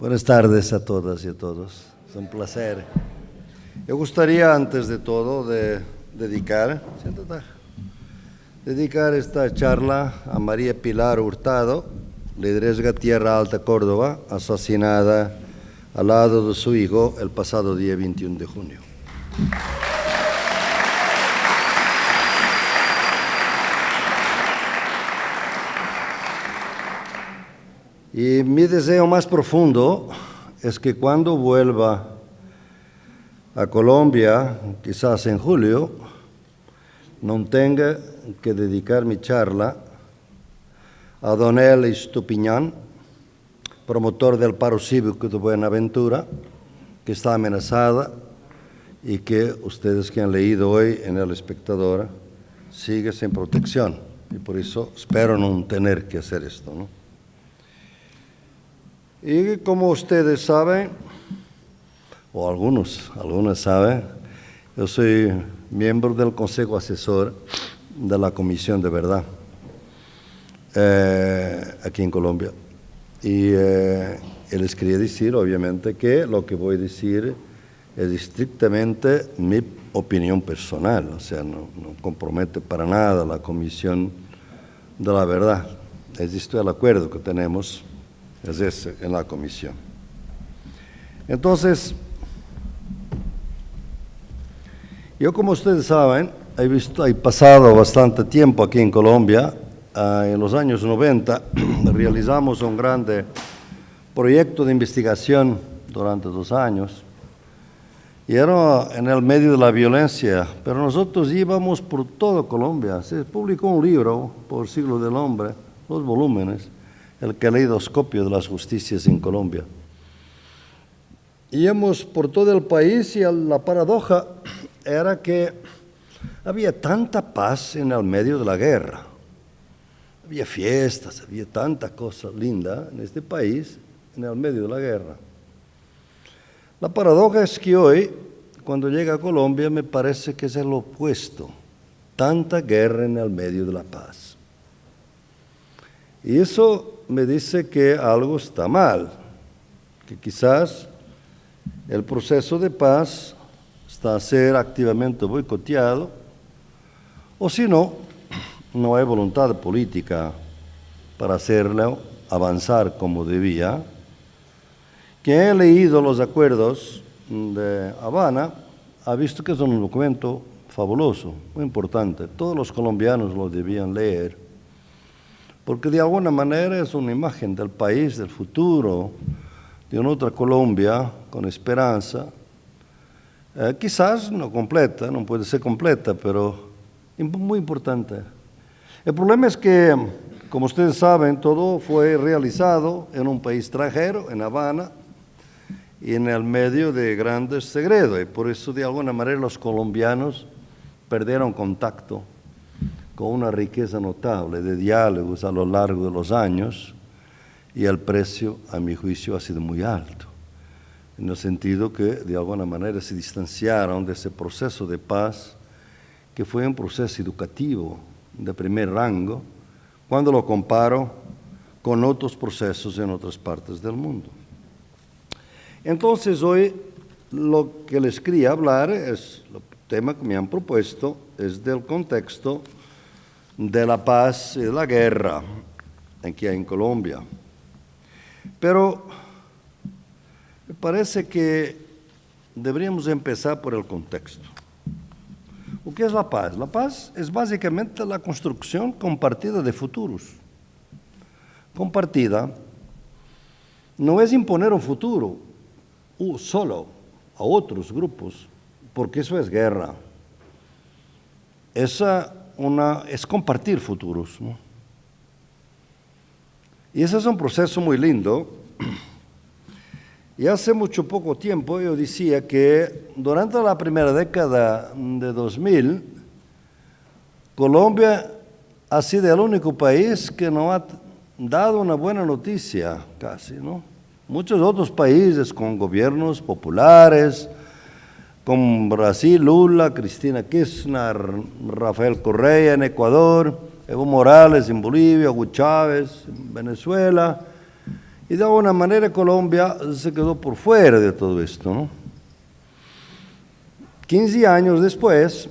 Buenas tardes a todas y a todos. Es un placer. Yo gustaría, antes de todo, dedicar esta charla a María Pilar Hurtado, lideresga Tierra Alta Córdoba, asesinada al lado de su hijo el pasado día 21 de junio. Y mi deseo más profundo es que cuando vuelva a Colombia, quizás en julio, no tenga que dedicar mi charla a don Eli Estupiñán, promotor del paro cívico de Buenaventura, que está amenazada y que ustedes que han leído hoy en El Espectador sigue sin protección. Y por eso espero no tener que hacer esto, ¿no? Y como ustedes saben, o algunos saben, yo soy miembro del Consejo Asesor de la Comisión de Verdad aquí en Colombia. Y les quería decir, obviamente, que lo que voy a decir es estrictamente mi opinión personal, o sea, no compromete para nada la Comisión de la Verdad. Existe el acuerdo que tenemos, es ese, en la comisión. Entonces, yo, como ustedes saben, he pasado bastante tiempo aquí en Colombia. En los años 90 realizamos un grande proyecto de investigación durante 2 años y era en el medio de la violencia, pero nosotros íbamos por toda Colombia. Se publicó un libro por Siglo del Hombre, 2 volúmenes, el caleidoscopio de las justicias en Colombia. Íbamos por todo el país y la paradoja era que había tanta paz en el medio de la guerra. Había fiestas, había tanta cosa linda en este país en el medio de la guerra. La paradoja es que hoy, cuando llega a Colombia, me parece que es el opuesto. Tanta guerra en el medio de la paz. Y eso me dice que algo está mal, que quizás el proceso de paz está a ser activamente boicoteado, o si no, no hay voluntad política para hacerlo avanzar como debía. Quien ha leído los acuerdos de Habana ha visto que es un documento fabuloso, muy importante. Todos los colombianos lo debían leer, porque de alguna manera es una imagen del país, del futuro, de una otra Colombia con esperanza, quizás no completa, no puede ser completa, pero muy importante. El problema es que, como ustedes saben, todo fue realizado en un país extranjero, en Habana, y en el medio de grandes segredos, y por eso de alguna manera los colombianos perdieron contacto con una riqueza notable de diálogos a lo largo de los años, y el precio, a mi juicio, ha sido muy alto, en el sentido que de alguna manera se distanciaron de ese proceso de paz, que fue un proceso educativo de primer rango, cuando lo comparo con otros procesos en otras partes del mundo. Entonces, hoy lo que les quería hablar es, el tema que me han propuesto, es del contexto de la paz y de la guerra aquí en Colombia. Pero me parece que deberíamos empezar por el contexto. ¿O qué es la paz? La paz es básicamente la construcción compartida de futuros. Compartida no es imponer un futuro solo a otros grupos, porque eso es guerra. Es compartir futuros, ¿no? Y ese es un proceso muy lindo. Y hace poco tiempo yo decía que durante la primera década de 2000, Colombia ha sido el único país que no ha dado una buena noticia, casi, ¿no? Muchos otros países con gobiernos populares, con Brasil, Lula, Cristina Kirchner, Rafael Correa en Ecuador, Evo Morales en Bolivia, Hugo Chávez en Venezuela, Y de alguna manera Colombia se quedó por fuera de todo esto, ¿no? 15 años después,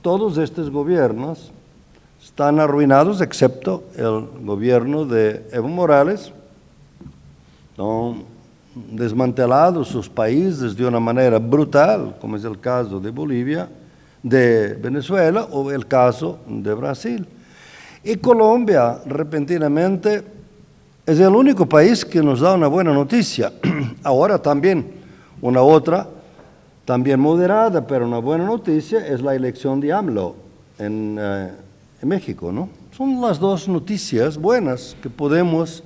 todos estos gobiernos están arruinados, excepto el gobierno de Evo Morales. Han desmantelado sus países de una manera brutal, como es el caso de Bolivia, de Venezuela o el caso de Brasil. Y Colombia, repentinamente, es el único país que nos da una buena noticia. Ahora también una otra, también moderada, pero una buena noticia, es la elección de AMLO en México, ¿no? Son las dos noticias buenas que podemos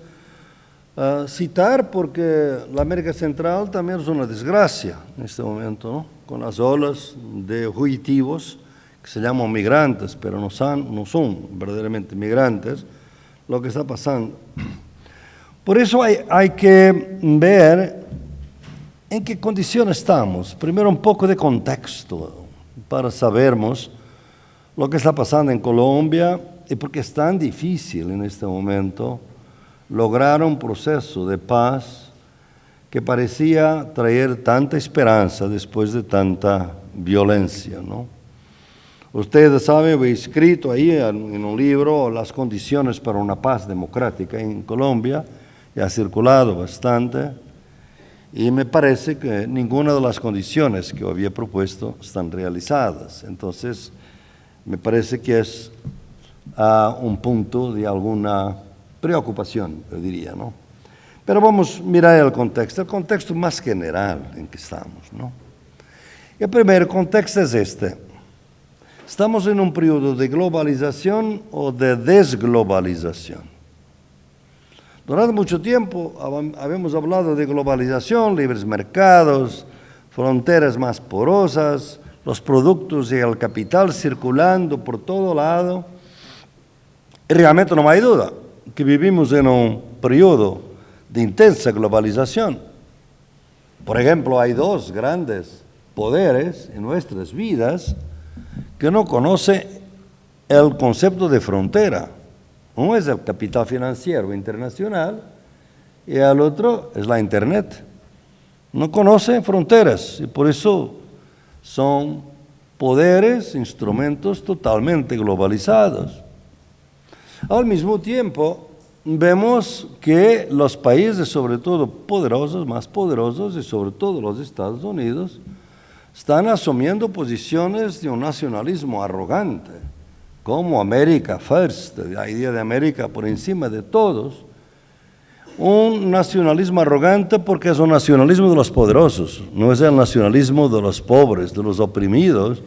citar, porque la América Central también es una desgracia en este momento, ¿no? Con las olas de fugitivos que se llaman migrantes, pero no son verdaderamente migrantes, lo que está pasando. Por eso hay que ver en qué condición estamos. Primero un poco de contexto para sabermos lo que está pasando en Colombia y por qué es tan difícil en este momento lograr un proceso de paz que parecía traer tanta esperanza después de tanta violencia, ¿no? Ustedes saben, he escrito ahí en un libro las condiciones para una paz democrática en Colombia, y ha circulado bastante, y me parece que ninguna de las condiciones que yo había propuesto están realizadas. Entonces, me parece que es un punto de alguna preocupación, yo diría, ¿no? Pero vamos a mirar el contexto más general en que estamos, ¿no? El primer contexto es este. Estamos en un periodo de globalización o de desglobalización. Durante mucho tiempo habíamos hablado de globalización, libres mercados, fronteras más porosas, los productos y el capital circulando por todo lado. Y realmente no hay duda que vivimos en un periodo de intensa globalización. Por ejemplo, hay dos grandes poderes en nuestras vidas que no conocen el concepto de frontera. Uno es el capital financiero internacional y el otro es la Internet. No conocen fronteras y por eso son poderes, instrumentos totalmente globalizados. Al mismo tiempo, vemos que los países, sobre todo poderosos, más poderosos, y sobre todo los Estados Unidos, están asumiendo posiciones de un nacionalismo arrogante, como America First, la idea de América por encima de todos. Un nacionalismo arrogante porque es un nacionalismo de los poderosos, no es el nacionalismo de los pobres, de los oprimidos,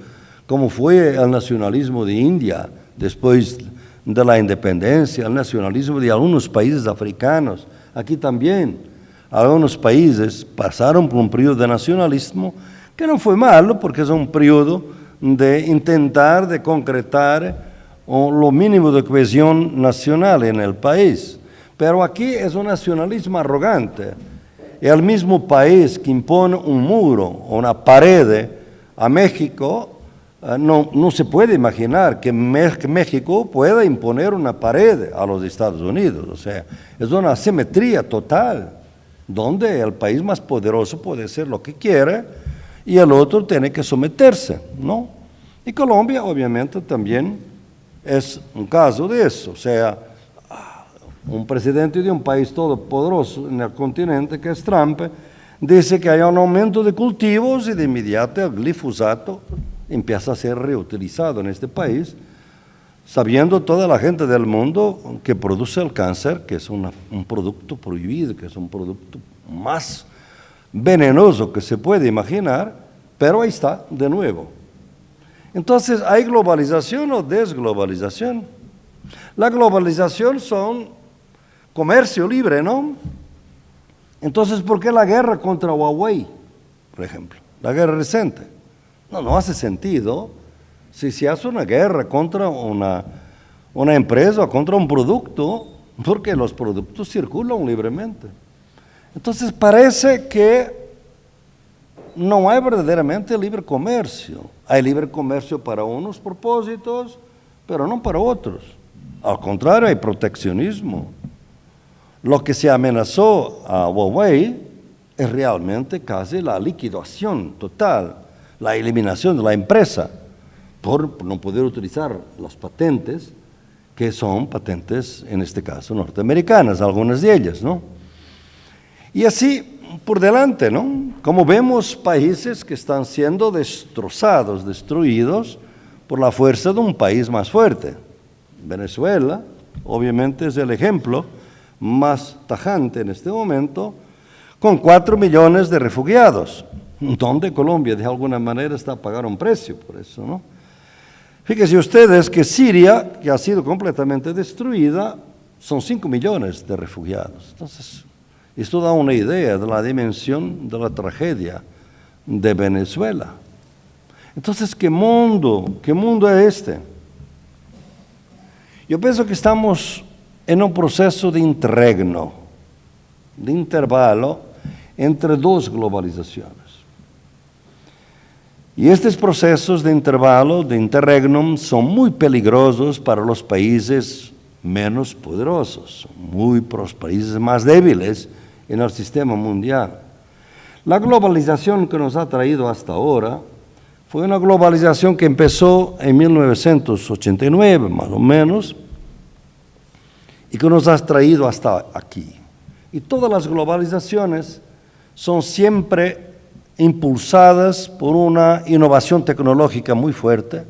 como fue el nacionalismo de India después de la independencia, el nacionalismo de algunos países africanos. Aquí también algunos países pasaron por un periodo de nacionalismo que no fue malo, porque es un periodo de intentar, de concretar lo mínimo de cohesión nacional en el país. Pero aquí es un nacionalismo arrogante. El mismo país que impone un muro o una pared a México, no se puede imaginar que México pueda imponer una pared a los Estados Unidos. O sea, es una asimetría total, donde el país más poderoso puede hacer lo que quiere y el otro tiene que someterse, ¿no? Y Colombia, obviamente, también es un caso de eso. O sea, un presidente de un país todopoderoso en el continente, que es Trump, dice que hay un aumento de cultivos y de inmediato el glifosato empieza a ser reutilizado en este país, sabiendo toda la gente del mundo que produce el cáncer, que es un producto prohibido, que es un producto más venenoso que se puede imaginar, pero ahí está de nuevo. Entonces, ¿hay globalización o desglobalización? La globalización son comercio libre, ¿no? Entonces, ¿por qué la guerra contra Huawei, por ejemplo? La guerra reciente. No hace sentido si se hace una guerra contra una empresa o contra un producto, porque los productos circulan libremente. Entonces, parece que no hay verdaderamente libre comercio. Hay libre comercio para unos propósitos, pero no para otros. Al contrario, hay proteccionismo. Lo que se amenazó a Huawei es realmente casi la liquidación total, la eliminación de la empresa por no poder utilizar las patentes, que son patentes, en este caso, norteamericanas, algunas de ellas, ¿no? Y así por delante, ¿no? Como vemos países que están siendo destrozados, destruidos por la fuerza de un país más fuerte. Venezuela, obviamente, es el ejemplo más tajante en este momento, con 4 millones de refugiados, donde Colombia de alguna manera está a pagar un precio por eso, ¿no? Fíjense ustedes que Siria, que ha sido completamente destruida, son 5 millones de refugiados. Entonces, esto da una idea de la dimensión de la tragedia de Venezuela. Entonces, ¿qué mundo es este? Yo pienso que estamos en un proceso de interregno, de intervalo entre dos globalizaciones. Y estos procesos de intervalo, de interregnum, son muy peligrosos para los países menos poderosos, para los países más débiles en el sistema mundial. La globalización que nos ha traído hasta ahora fue una globalización que empezó en 1989, más o menos, y que nos ha traído hasta aquí. Y todas las globalizaciones son siempre impulsadas por una innovación tecnológica muy fuerte,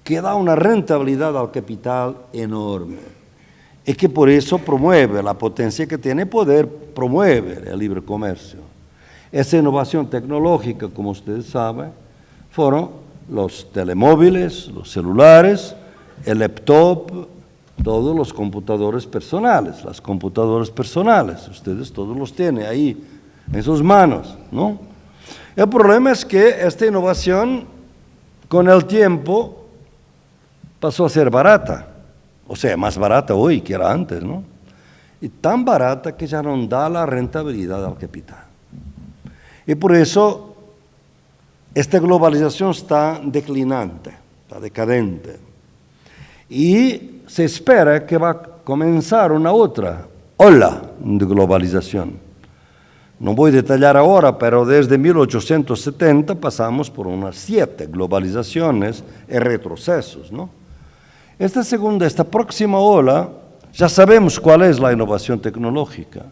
que da una rentabilidad al capital enorme, y que por eso promueve la potencia que tiene poder, promueve el libre comercio. Esa innovación tecnológica, como ustedes saben, fueron los telemóviles, los celulares, el laptop, todos los computadores personales, las computadoras personales, ustedes todos los tienen ahí en sus manos, ¿no? El problema es que esta innovación, con el tiempo, pasó a ser barata, o sea, más barata hoy que era antes, ¿no? Y tan barata que ya no da la rentabilidad al capital. Y por eso, esta globalización está declinante, está decadente. Y se espera que va a comenzar una otra ola de globalización. No voy a detallar ahora, pero desde 1870 pasamos por unas 7 globalizaciones y retrocesos, ¿no? Esta próxima ola, ya sabemos cuál es la innovación tecnológica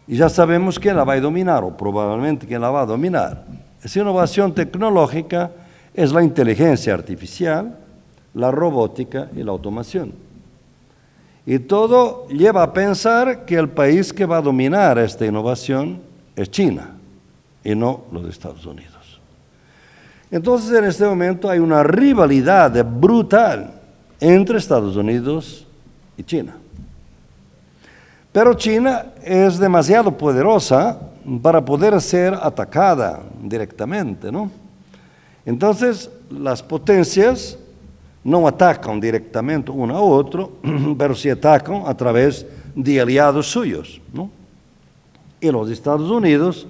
y ya sabemos quién la va a dominar, o probablemente quién la va a dominar. Esa innovación tecnológica es la inteligencia artificial, la robótica y la automación. Y todo lleva a pensar que el país que va a dominar esta innovación es China y no los Estados Unidos. Entonces, en este momento hay una rivalidad brutal entre Estados Unidos y China. Pero China es demasiado poderosa para poder ser atacada directamente, ¿no? Entonces, las potencias no atacan directamente uno a otro, pero sí atacan a través de aliados suyos, ¿no? Y los Estados Unidos,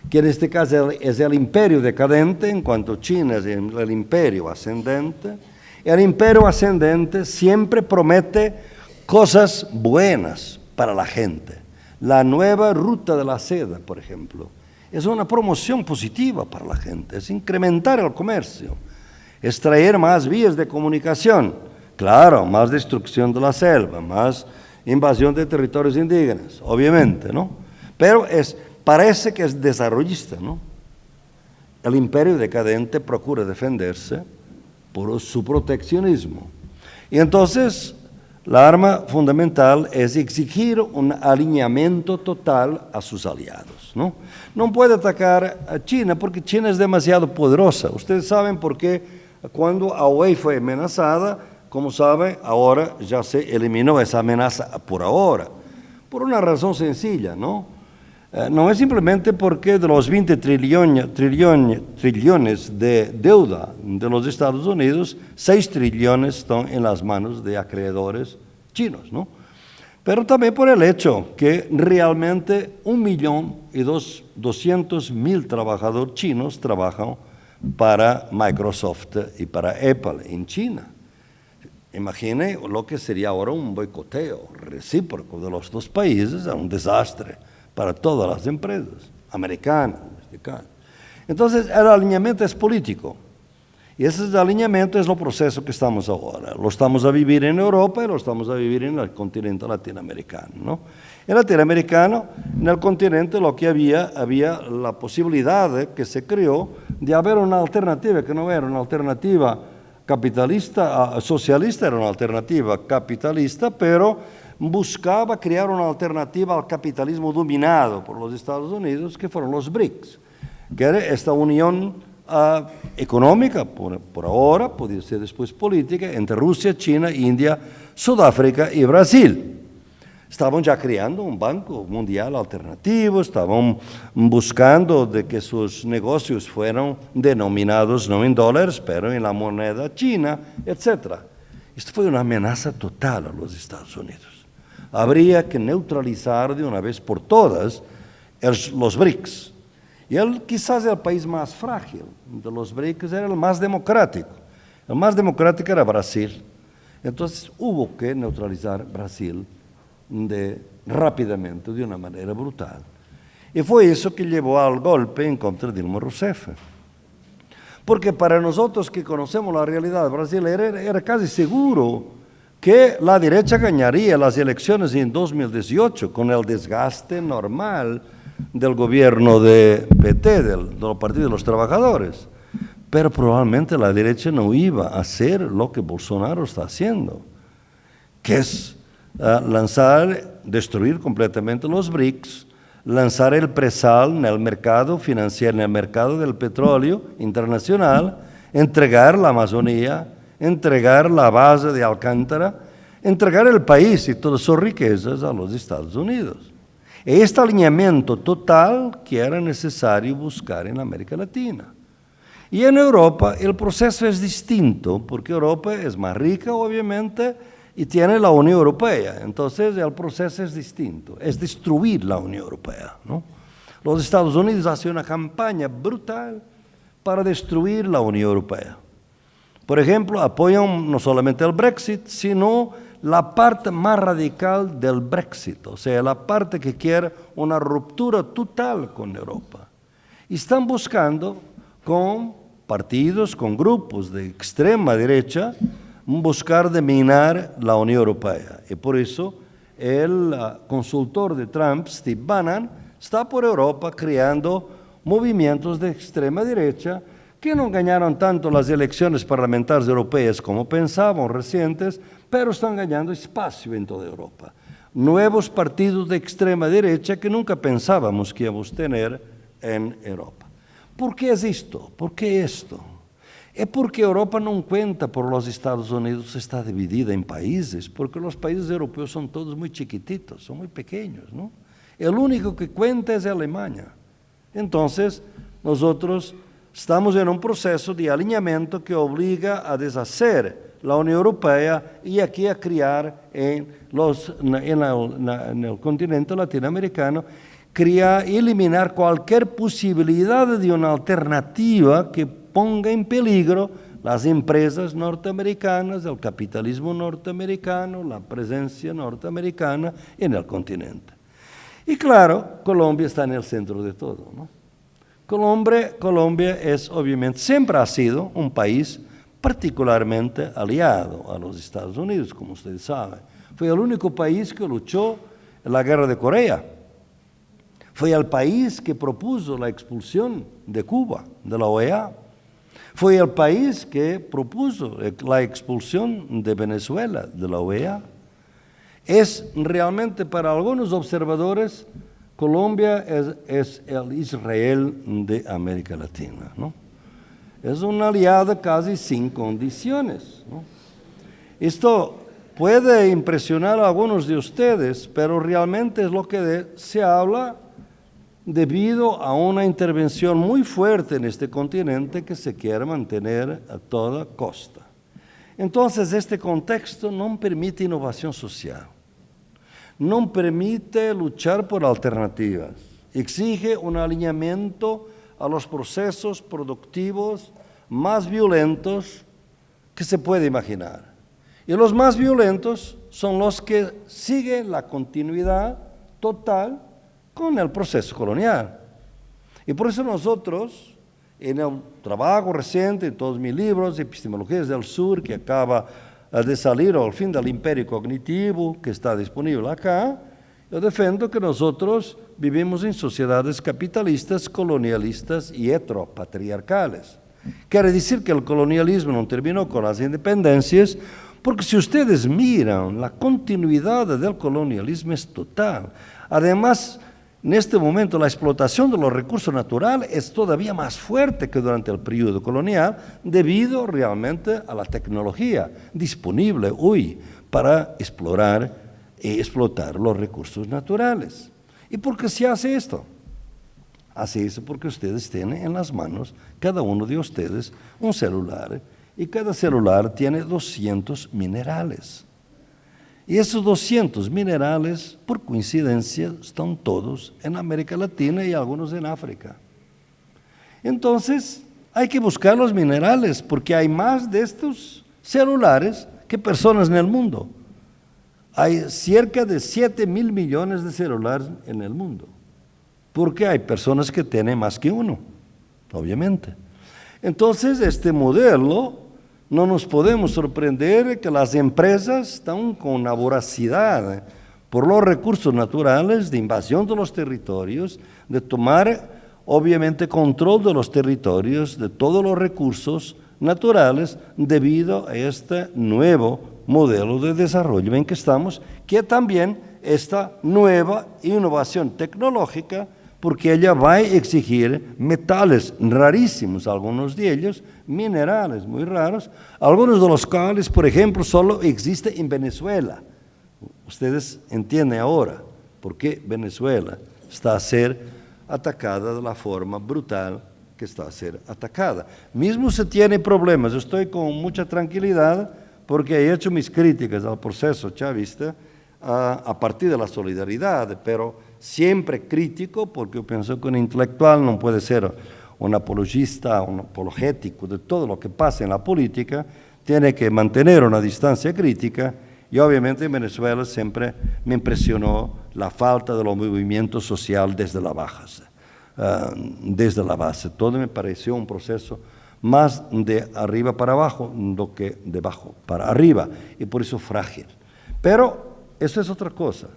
que en este caso es el imperio decadente, en cuanto China es el imperio ascendente, el imperio ascendente siempre promete cosas buenas para la gente. La nueva ruta de la seda, por ejemplo, es una promoción positiva para la gente, es incrementar el comercio, es traer más vías de comunicación, claro, más destrucción de la selva, más invasión de territorios indígenas, obviamente, ¿no? Pero parece que es desarrollista, ¿no? El imperio decadente procura defenderse por su proteccionismo. Y entonces, la arma fundamental es exigir un alineamiento total a sus aliados, ¿no? No puede atacar a China porque China es demasiado poderosa. Ustedes saben por qué cuando Huawei fue amenazada, como saben, ahora ya se eliminó esa amenaza por ahora, por una razón sencilla, ¿no? No es simplemente porque de los 20 trillones de deuda de los Estados Unidos, 6 trillones están en las manos de acreedores chinos, ¿no? Pero también por el hecho que realmente 1.200.000 trabajadores chinos trabajan para Microsoft y para Apple en China. Imagine lo que sería ahora un boicoteo recíproco de los dos países, es un desastre para todas las empresas americanas. Entonces, el alineamiento es político. Y ese alineamiento es el proceso que estamos ahora. Lo estamos a vivir en Europa y lo estamos a vivir en el continente latinoamericano, ¿no? En latinoamericano, en el continente, lo que había la posibilidad que se creó de haber una alternativa, que no era una alternativa capitalista, socialista, era una alternativa capitalista, pero buscaba crear una alternativa al capitalismo dominado por los Estados Unidos, que fueron los BRICS, que era esta unión económica, por ahora, podría ser después política, entre Rusia, China, India, Sudáfrica y Brasil. Estaban ya creando un banco mundial alternativo, estaban buscando de que sus negocios fueran denominados no en dólares, pero en la moneda china, etc. Esto fue una amenaza total a los Estados Unidos. Habría que neutralizar de una vez por todas los BRICS. Y él, quizás el país más frágil de los BRICS, era el más democrático. El más democrático era Brasil. Entonces hubo que neutralizar Brasil rápidamente, de una manera brutal. Y fue eso que llevó al golpe en contra de Dilma Rousseff. Porque para nosotros que conocemos la realidad brasileña, era casi seguro que la derecha ganaría las elecciones en 2018 con el desgaste normal del gobierno de PT, del Partido de los Trabajadores. Pero probablemente la derecha no iba a hacer lo que Bolsonaro está haciendo, que es destruir completamente los BRICS, lanzar el presal en el mercado financiero, en el mercado del petróleo internacional, entregar la Amazonía, entregar la base de Alcántara, entregar el país y todas sus riquezas a los Estados Unidos. Este alineamiento total que era necesario buscar en América Latina. Y en Europa el proceso es distinto, porque Europa es más rica, obviamente, y tiene la Unión Europea. Entonces el proceso es distinto, es destruir la Unión Europea, ¿no? Los Estados Unidos hacen una campaña brutal para destruir la Unión Europea. Por ejemplo, apoyan no solamente el Brexit, sino la parte más radical del Brexit, o sea, la parte que quiere una ruptura total con Europa. Y están buscando con partidos, con grupos de extrema derecha, buscar dominar la Unión Europea. Y por eso el consultor de Trump, Steve Bannon, está por Europa creando movimientos de extrema derecha que no ganaron tanto las elecciones parlamentarias europeas como pensaban recientes, pero están ganando espacio en toda Europa. Nuevos partidos de extrema derecha que nunca pensábamos que íbamos a tener en Europa. ¿Por qué es esto? ¿Por qué esto? Es porque Europa no cuenta por los Estados Unidos, está dividida en países, porque los países europeos son todos muy chiquititos, son muy pequeños, ¿no? El único que cuenta es Alemania. Entonces, nosotros estamos en un proceso de alineamiento que obliga a deshacer la Unión Europea y aquí a crear en el continente latinoamericano, eliminar cualquier posibilidad de una alternativa que ponga en peligro las empresas norteamericanas, el capitalismo norteamericano, la presencia norteamericana en el continente. Y claro, Colombia está en el centro de todo, ¿no? Colombia es obviamente, siempre ha sido un país particularmente aliado a los Estados Unidos, como ustedes saben. Fue el único país que luchó en la guerra de Corea. Fue el país que propuso la expulsión de Cuba, de la OEA. Fue el país que propuso la expulsión de Venezuela, de la OEA. Es realmente para algunos observadores, Colombia es el Israel de América Latina, ¿no? Es una aliada casi sin condiciones, ¿no? Esto puede impresionar a algunos de ustedes, pero realmente es lo que se habla debido a una intervención muy fuerte en este continente que se quiere mantener a toda costa. Entonces, este contexto no permite innovación social, no permite luchar por alternativas, exige un alineamiento a los procesos productivos más violentos que se puede imaginar. Y los más violentos son los que siguen la continuidad total con el proceso colonial. Y por eso nosotros, en el trabajo reciente, en todos mis libros, Epistemologías del Sur, que acaba de salir, o El fin del imperio cognitivo, que está disponible acá, yo defiendo que nosotros vivimos en sociedades capitalistas, colonialistas y heteropatriarcales. Quiere decir que el colonialismo no terminó con las independencias, porque si ustedes miran, la continuidad del colonialismo es total. Además, en este momento la explotación de los recursos naturales es todavía más fuerte que durante el periodo colonial, debido realmente a la tecnología disponible hoy para explorar y explotar los recursos naturales. ¿Y por qué se hace esto? Hace eso porque ustedes tienen en las manos, cada uno de ustedes, un celular, y cada celular tiene 200 minerales. Y esos 200 minerales, por coincidencia, están todos en América Latina y algunos en África. Entonces, hay que buscar los minerales, porque hay más de estos celulares que personas en el mundo. Hay cerca de 7.000 millones de celulares en el mundo, porque hay personas que tienen más que uno, obviamente. Entonces, este modelo, no nos podemos sorprender que las empresas están con una voracidad por los recursos naturales, de invasión de los territorios, de tomar, obviamente, control de los territorios, de todos los recursos naturales, debido a este nuevo modelo de desarrollo en que estamos, que también esta nueva innovación tecnológica, porque ella va a exigir metales rarísimos, algunos de ellos, minerales muy raros, algunos de los cuales, por ejemplo, solo existen en Venezuela. Ustedes entienden ahora por qué Venezuela está a ser atacada de la forma brutal que está a ser atacada. Mismo se tiene problemas, yo estoy con mucha tranquilidad porque he hecho mis críticas al proceso chavista a partir de la solidaridad, pero siempre crítico, porque yo pienso que un intelectual no puede ser un apologista, un apologético de todo lo que pasa en la política, tiene que mantener una distancia crítica, y obviamente en Venezuela siempre me impresionó la falta de los movimientos sociales desde la base. Todo me pareció un proceso más de arriba para abajo do que de abajo para arriba, y por eso frágil. Pero eso es otra cosa.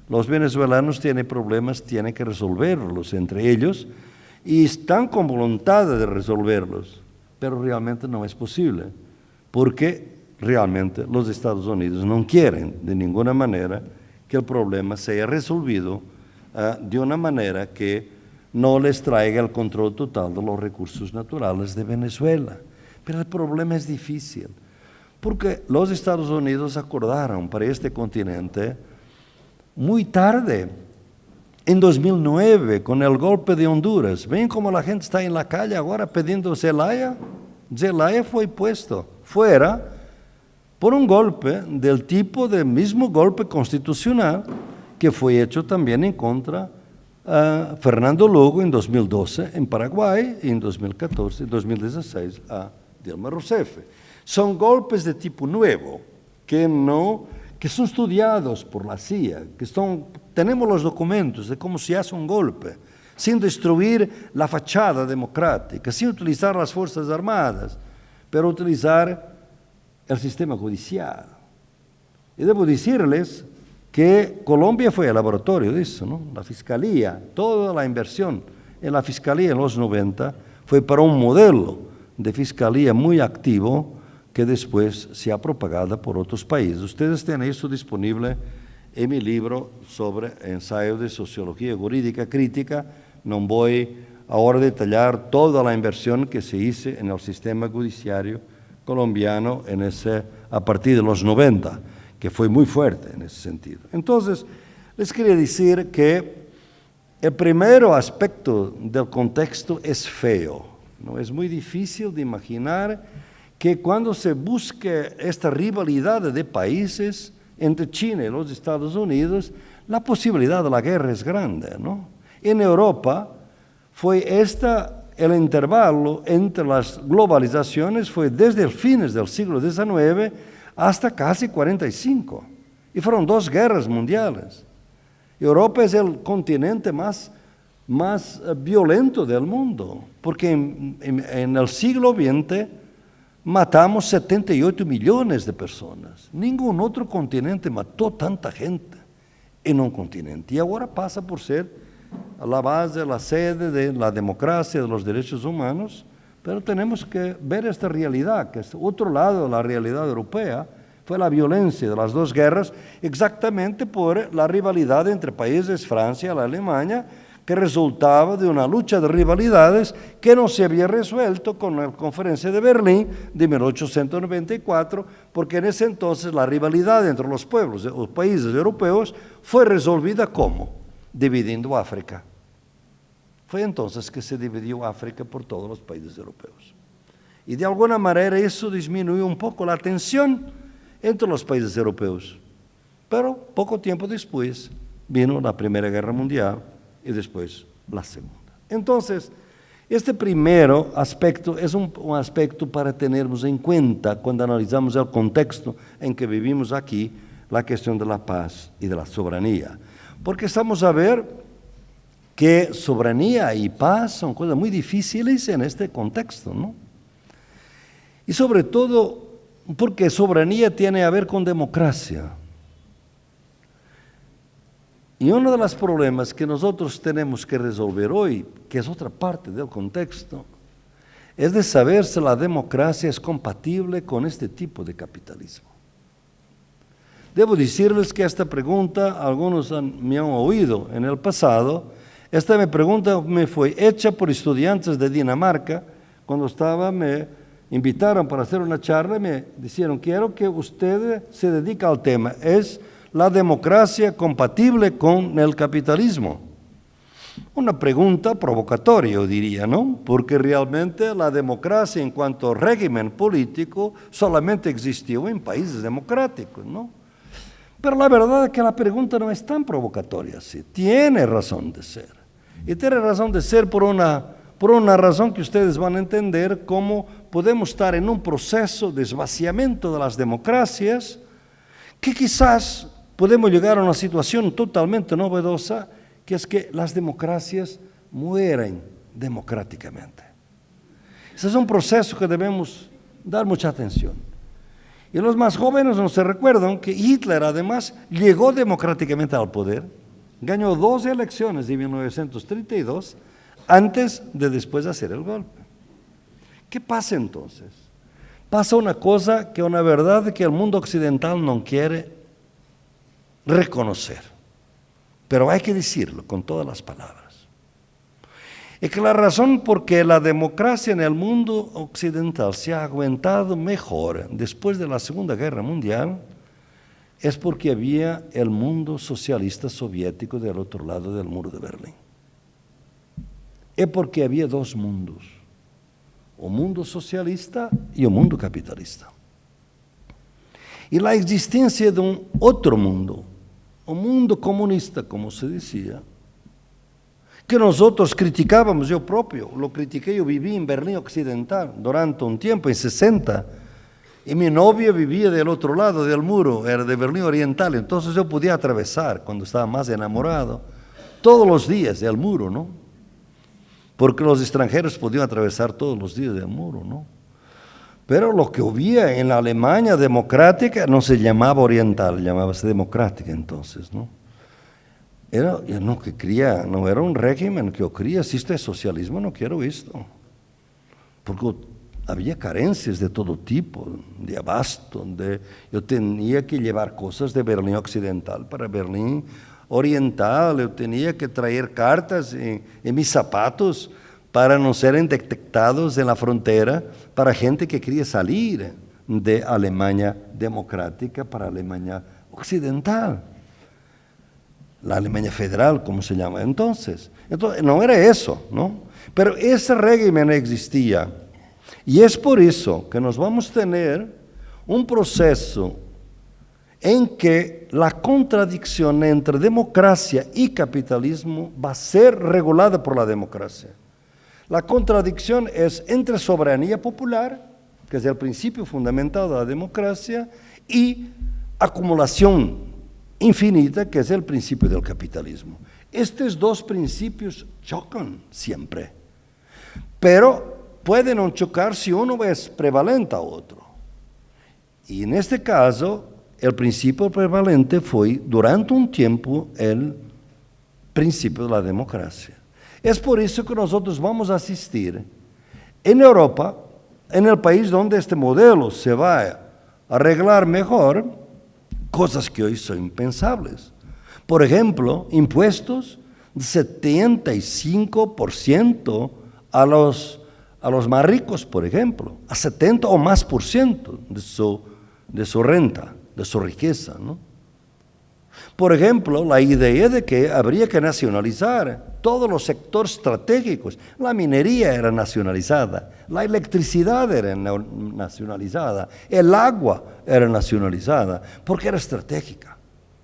Los venezolanos tienen problemas, tienen que resolverlos entre ellos, y están con voluntad de resolverlos, pero realmente no es posible, porque realmente los Estados Unidos no quieren de ninguna manera que el problema sea resolvido de una manera que no les traiga el control total de los recursos naturales de Venezuela. Pero el problema es difícil, porque los Estados Unidos acordaron para este continente muy tarde, en 2009, con el golpe de Honduras. ¿Ven cómo la gente está en la calle ahora pidiendo Zelaya? Zelaya fue puesto fuera por un golpe del tipo del mismo golpe constitucional que fue hecho también en contra a Fernando Lugo en 2012 en Paraguay y en 2014, 2016 a Dilma Rousseff. Son golpes de tipo nuevo que son estudiados por la CIA, tenemos los documentos de cómo se hace un golpe, sin destruir la fachada democrática, sin utilizar las Fuerzas Armadas, pero utilizar el sistema judicial. Y debo decirles que Colombia fue el laboratorio de eso, ¿no? La Fiscalía, toda la inversión en la Fiscalía en los 90 fue para un modelo de Fiscalía muy activo, que después se ha propagado por otros países. Ustedes tienen eso disponible en mi libro sobre ensayo de sociología jurídica crítica. No voy ahora a detallar toda la inversión que se hizo en el sistema judiciario colombiano a partir de los 90, que fue muy fuerte en ese sentido. Entonces, les quería decir que el primer aspecto del contexto es feo, ¿no? Es muy difícil de imaginar que cuando se busque esta rivalidad de países entre China y los Estados Unidos, la posibilidad de la guerra es grande, ¿no? En Europa fue el intervalo entre las globalizaciones fue desde el fines del siglo XIX hasta casi 45. Y fueron 2 guerras mundiales. Europa es el continente más violento del mundo, porque en el siglo XX matamos 78 millones de personas. Ningún otro continente mató tanta gente en un continente. Y ahora pasa por ser la base, la sede de la democracia, de los derechos humanos, pero tenemos que ver esta realidad, que es otro lado de la realidad europea. Fue la violencia de las 2 guerras, exactamente por la rivalidad entre países, Francia y la Alemania, que resultaba de una lucha de rivalidades que no se había resuelto con la Conferencia de Berlín de 1894, porque en ese entonces la rivalidad entre los pueblos, los países europeos, fue resolvida ¿cómo? Dividiendo África. Fue entonces que se dividió África por todos los países europeos. Y de alguna manera eso disminuyó un poco la tensión entre los países europeos. Pero poco tiempo después vino la Primera Guerra Mundial y después la Segunda. Entonces, este primero aspecto es un aspecto para tenernos en cuenta cuando analizamos el contexto en que vivimos aquí, la cuestión de la paz y de la soberanía. Porque estamos a ver que soberanía y paz son cosas muy difíciles en este contexto, ¿no? Y sobre todo porque soberanía tiene a ver con democracia. Y uno de los problemas que nosotros tenemos que resolver hoy, que es otra parte del contexto, es de saber si la democracia es compatible con este tipo de capitalismo. Debo decirles que esta pregunta, algunos me han oído en el pasado. Esta pregunta me fue hecha por estudiantes de Dinamarca. Cuando me invitaron para hacer una charla y me dijeron, quiero que usted se dedique al tema. ¿Es la democracia compatible con el capitalismo? Una pregunta provocatoria, yo diría, ¿no? Porque realmente la democracia en cuanto a régimen político solamente existió en países democráticos, ¿no? Pero la verdad es que la pregunta no es tan provocatoria así. Tiene razón de ser. Y tiene razón de ser por una razón que ustedes van a entender cómo podemos estar en un proceso de esvaciamiento de las democracias que quizás podemos llegar a una situación totalmente novedosa, que es que las democracias mueren democráticamente. Ese es un proceso que debemos dar mucha atención. Y los más jóvenes no se recuerdan que Hitler además llegó democráticamente al poder, ganó 2 elecciones de 1932 antes de después hacer el golpe. ¿Qué pasa entonces? Pasa una cosa que una verdad que el mundo occidental no quiere reconocer, pero hay que decirlo con todas las palabras. Es que la razón por que la democracia en el mundo occidental se ha aguantado mejor después de la Segunda Guerra Mundial es porque había el mundo socialista soviético del otro lado del muro de Berlín. Es porque había 2 mundos, un mundo socialista y un mundo capitalista. Y la existencia de un otro mundo, un mundo comunista, como se decía, que nosotros criticábamos, yo propio, lo critiqué, yo viví en Berlín Occidental durante un tiempo, en 60, y mi novia vivía del otro lado del muro, era de Berlín Oriental, entonces yo podía atravesar, cuando estaba más enamorado, todos los días el muro, ¿no? Porque los extranjeros podían atravesar todos los días el muro, ¿no? Pero lo que había en la Alemania democrática no se llamaba oriental, llamábase democrática entonces, ¿no? No era un régimen que yo quería, si esto es socialismo, no quiero esto. Porque había carencias de todo tipo, de abasto, yo tenía que llevar cosas de Berlín Occidental para Berlín Oriental, yo tenía que traer cartas en mis zapatos para no ser detectados en la frontera para gente que quería salir de Alemania democrática para Alemania Occidental. La Alemania Federal, como se llama entonces. Entonces, no era eso, ¿no? Pero ese régimen existía. Y es por eso que nos vamos a tener un proceso en que la contradicción entre democracia y capitalismo va a ser regulada por la democracia. La contradicción es entre soberanía popular, que es el principio fundamental de la democracia, y acumulación infinita, que es el principio del capitalismo. Estos dos principios chocan siempre, pero pueden no chocar si uno es prevalente a otro. Y en este caso, el principio prevalente fue durante un tiempo el principio de la democracia. Es por eso que nosotros vamos a asistir en Europa, en el país donde este modelo se va a arreglar mejor, cosas que hoy son impensables. Por ejemplo, impuestos de 75% a los más ricos, por ejemplo, a 70 o más por ciento de su renta, de su riqueza, ¿no? Por ejemplo, la idea de que habría que nacionalizar todos los sectores estratégicos. La minería era nacionalizada, la electricidad era nacionalizada, el agua era nacionalizada, porque era estratégica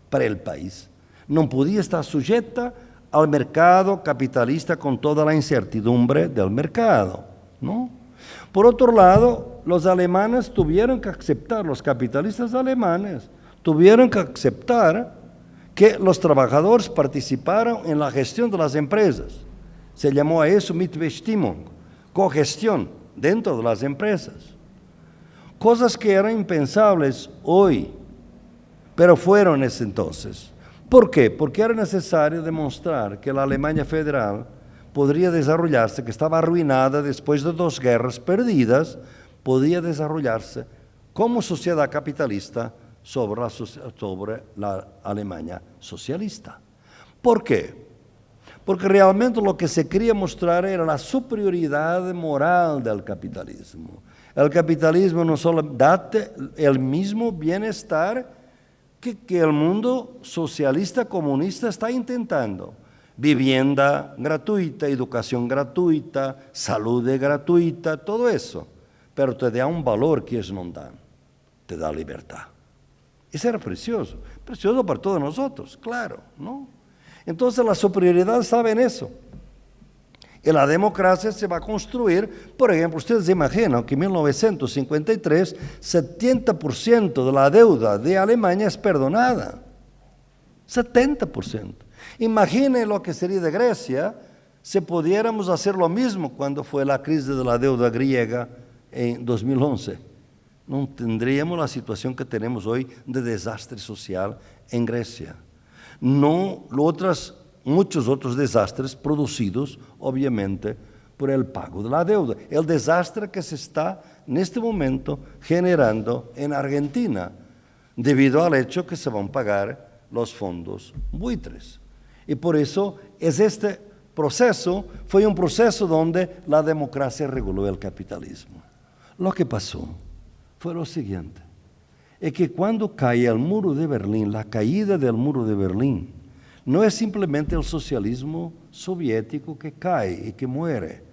para el país. No podía estar sujeta al mercado capitalista con toda la incertidumbre del mercado, ¿no? Por otro lado, los alemanes tuvieron que aceptar, los capitalistas alemanes tuvieron que aceptar que los trabajadores participaron en la gestión de las empresas. Se llamó a eso Mitbestimmung, cogestión dentro de las empresas. Cosas que eran impensables hoy, pero fueron ese entonces. ¿Por qué? Porque era necesario demostrar que la Alemania federal podría desarrollarse, que estaba arruinada después de 2 guerras perdidas, podía desarrollarse como sociedad capitalista sobre la Alemania socialista. ¿Por qué? Porque realmente lo que se quería mostrar era la superioridad moral del capitalismo. El capitalismo no solo da el mismo bienestar que el mundo socialista comunista está intentando. Vivienda gratuita, educación gratuita, salud gratuita, todo eso. Pero te da un valor que ellos no dan, te da libertad. Eso era precioso para todos nosotros, claro, ¿no? Entonces la superioridad estaba en eso. Y la democracia se va a construir, por ejemplo, ustedes imaginan que en 1953, 70% de la deuda de Alemania es perdonada. 70%. Imaginen lo que sería de Grecia si pudiéramos hacer lo mismo cuando fue la crisis de la deuda griega en 2011. No tendríamos la situación que tenemos hoy de desastre social en Grecia. No muchos otros desastres producidos, obviamente, por el pago de la deuda. El desastre que se está en este momento generando en Argentina, debido al hecho que se van a pagar los fondos buitres. Y por eso este proceso fue un proceso donde la democracia reguló el capitalismo. Lo que pasó fue lo siguiente, es que cuando cae el muro de Berlín, la caída del muro de Berlín, no es simplemente el socialismo soviético que cae y que muere,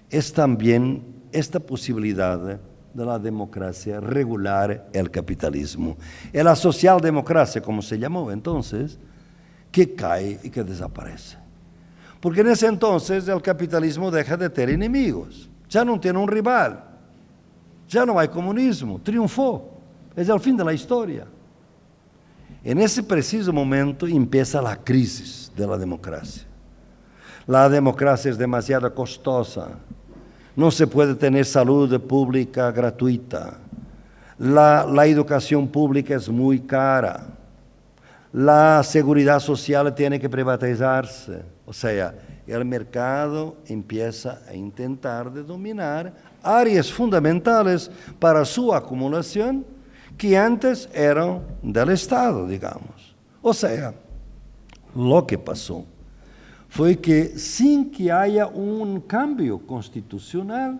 es también esta posibilidad de la democracia regular el capitalismo. Es la socialdemocracia, como se llamó entonces, que cae y que desaparece. Porque en ese entonces el capitalismo deja de tener enemigos, ya no tiene un rival. Ya no hay comunismo, triunfó, es el fin de la historia. En ese preciso momento empieza la crisis de la democracia. La democracia es demasiado costosa, no se puede tener salud pública gratuita, la educación pública es muy cara, la seguridad social tiene que privatizarse, o sea, el mercado empieza a intentar de dominar áreas fundamentales para su acumulación que antes eran del Estado, digamos. O sea, lo que pasó fue que sin que haya un cambio constitucional,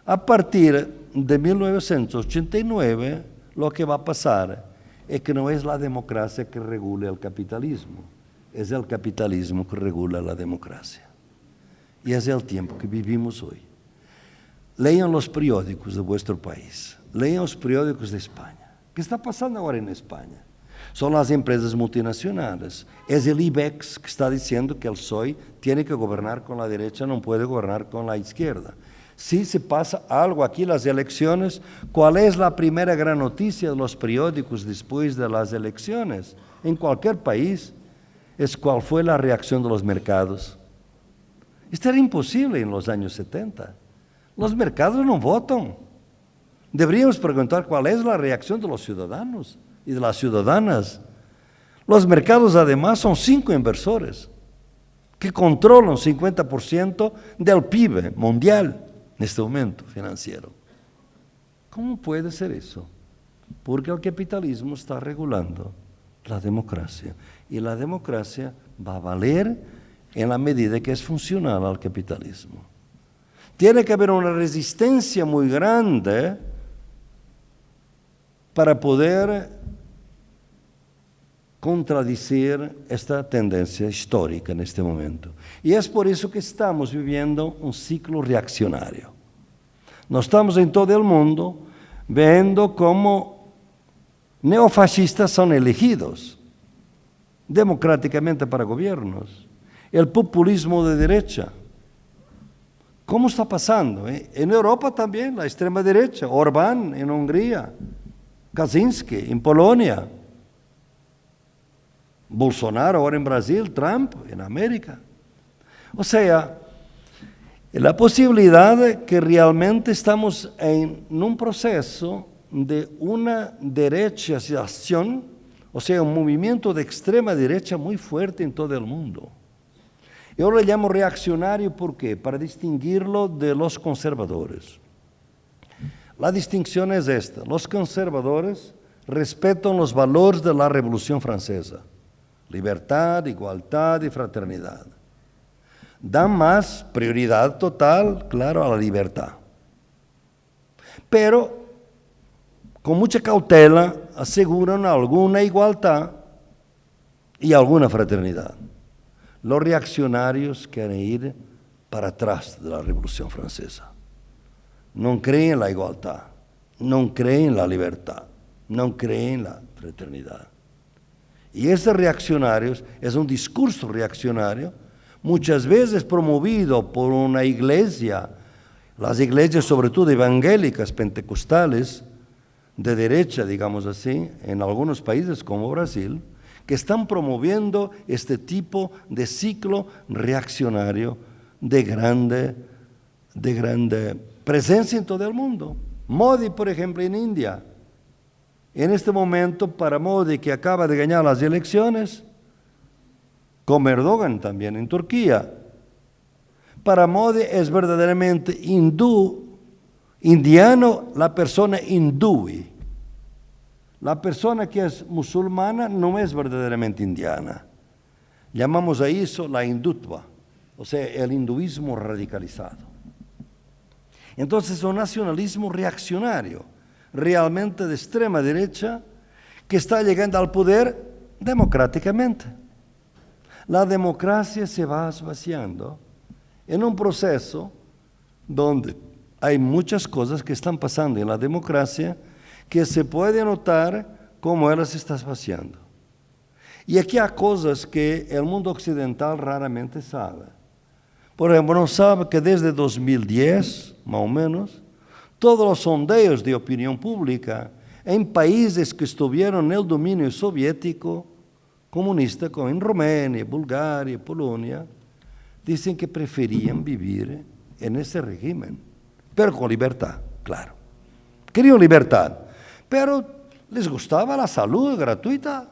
a partir de 1989, lo que va a pasar es que no es la democracia que regula el capitalismo, es el capitalismo que regula la democracia. Y es el tiempo que vivimos hoy. Lean los periódicos de vuestro país, lean los periódicos de España. ¿Qué está pasando ahora en España? Son las empresas multinacionales. Es el IBEX que está diciendo que el PSOE tiene que gobernar con la derecha, no puede gobernar con la izquierda. si se pasa algo aquí, las elecciones, ¿cuál es la primera gran noticia de los periódicos después de las elecciones? En cualquier país, es cuál fue la reacción de los mercados. Esto era imposible en los años 70. Los mercados no votan. Deberíamos preguntar cuál es la reacción de los ciudadanos y de las ciudadanas. Los mercados, además, son 5 inversores que controlan 50% del PIB mundial en este momento financiero. ¿Cómo puede ser eso? Porque el capitalismo está regulando la democracia. Y la democracia va a valer en la medida que es funcional al capitalismo. Tiene que haber una resistencia muy grande para poder contradecir esta tendencia histórica en este momento. Y es por eso que estamos viviendo un ciclo reaccionario. Nos estamos en todo el mundo viendo cómo neofascistas son elegidos democráticamente para gobiernos. El populismo de derecha. ¿Cómo está pasando? En Europa también, la extrema derecha. Orbán en Hungría, Kaczynski en Polonia, Bolsonaro ahora en Brasil, Trump en América. O sea, la posibilidad de que realmente estamos en un proceso de una derechización, o sea, un movimiento de extrema derecha muy fuerte en todo el mundo. Yo lo llamo reaccionario, ¿por qué? Para distinguirlo de los conservadores. La distinción es esta: los conservadores respetan los valores de la Revolución Francesa: libertad, igualdad y fraternidad. Dan más prioridad total, claro, a la libertad. Pero, con mucha cautela, aseguran alguna igualdad y alguna fraternidad. Los reaccionarios quieren ir para atrás de la Revolución Francesa. No creen en la igualdad, no creen en la libertad, no creen en la fraternidad. Y esos reaccionarios, es un discurso reaccionario, muchas veces promovido por una iglesia, las iglesias sobre todo evangélicas, pentecostales, de derecha, digamos así, en algunos países como Brasil, que están promoviendo este tipo de ciclo reaccionario de grande presencia en todo el mundo. Modi, por ejemplo, en India. En este momento, para Modi, que acaba de ganar las elecciones, como Erdogan también en Turquía, para Modi es verdaderamente indiano la persona hindú. La persona que es musulmana no es verdaderamente indiana. Llamamos a eso la hindutva, o sea, el hinduismo radicalizado. Entonces, es un nacionalismo reaccionario, realmente de extrema derecha, que está llegando al poder democráticamente. La democracia se va vaciando en un proceso donde hay muchas cosas que están pasando en la democracia que se puede notar cómo ela se está vaciando. Y aquí hay cosas que el mundo occidental raramente sabe. Por ejemplo, no sabe que desde 2010, más o menos, todos los sondeos de opinión pública en países que estuvieron en el dominio soviético comunista, como en Rumania, Bulgaria, Polonia, dicen que preferían vivir en ese régimen, pero con libertad, claro. Querían libertad, pero les gustaba la salud gratuita,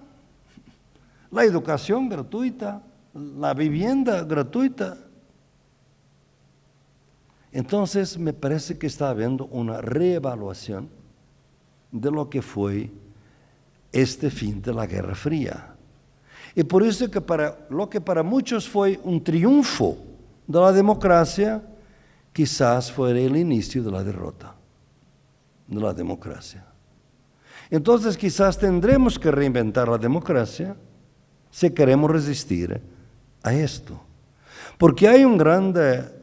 la educación gratuita, la vivienda gratuita. Entonces, me parece que está habiendo una reevaluación de lo que fue este fin de la Guerra Fría. Y por eso que lo que para muchos fue un triunfo de la democracia, quizás fuera el inicio de la derrota de la democracia. Entonces, quizás tendremos que reinventar la democracia si queremos resistir a esto. Porque hay un grande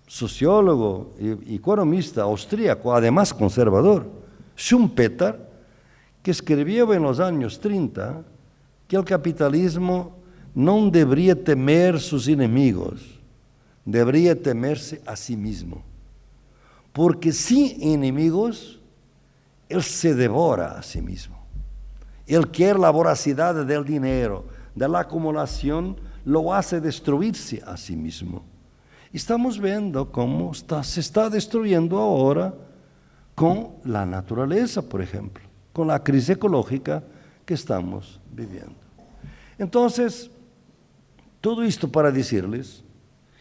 sociólogo y economista austríaco, además conservador, Schumpeter, que escribió en los años 30 que el capitalismo no debería temer sus enemigos, debería temerse a sí mismo. porque sin enemigos, él se devora a sí mismo. Él quiere la voracidad del dinero, de la acumulación, lo hace destruirse a sí mismo. Estamos viendo cómo se está destruyendo ahora con la naturaleza, por ejemplo, con la crisis ecológica que estamos viviendo. Entonces, todo esto para decirles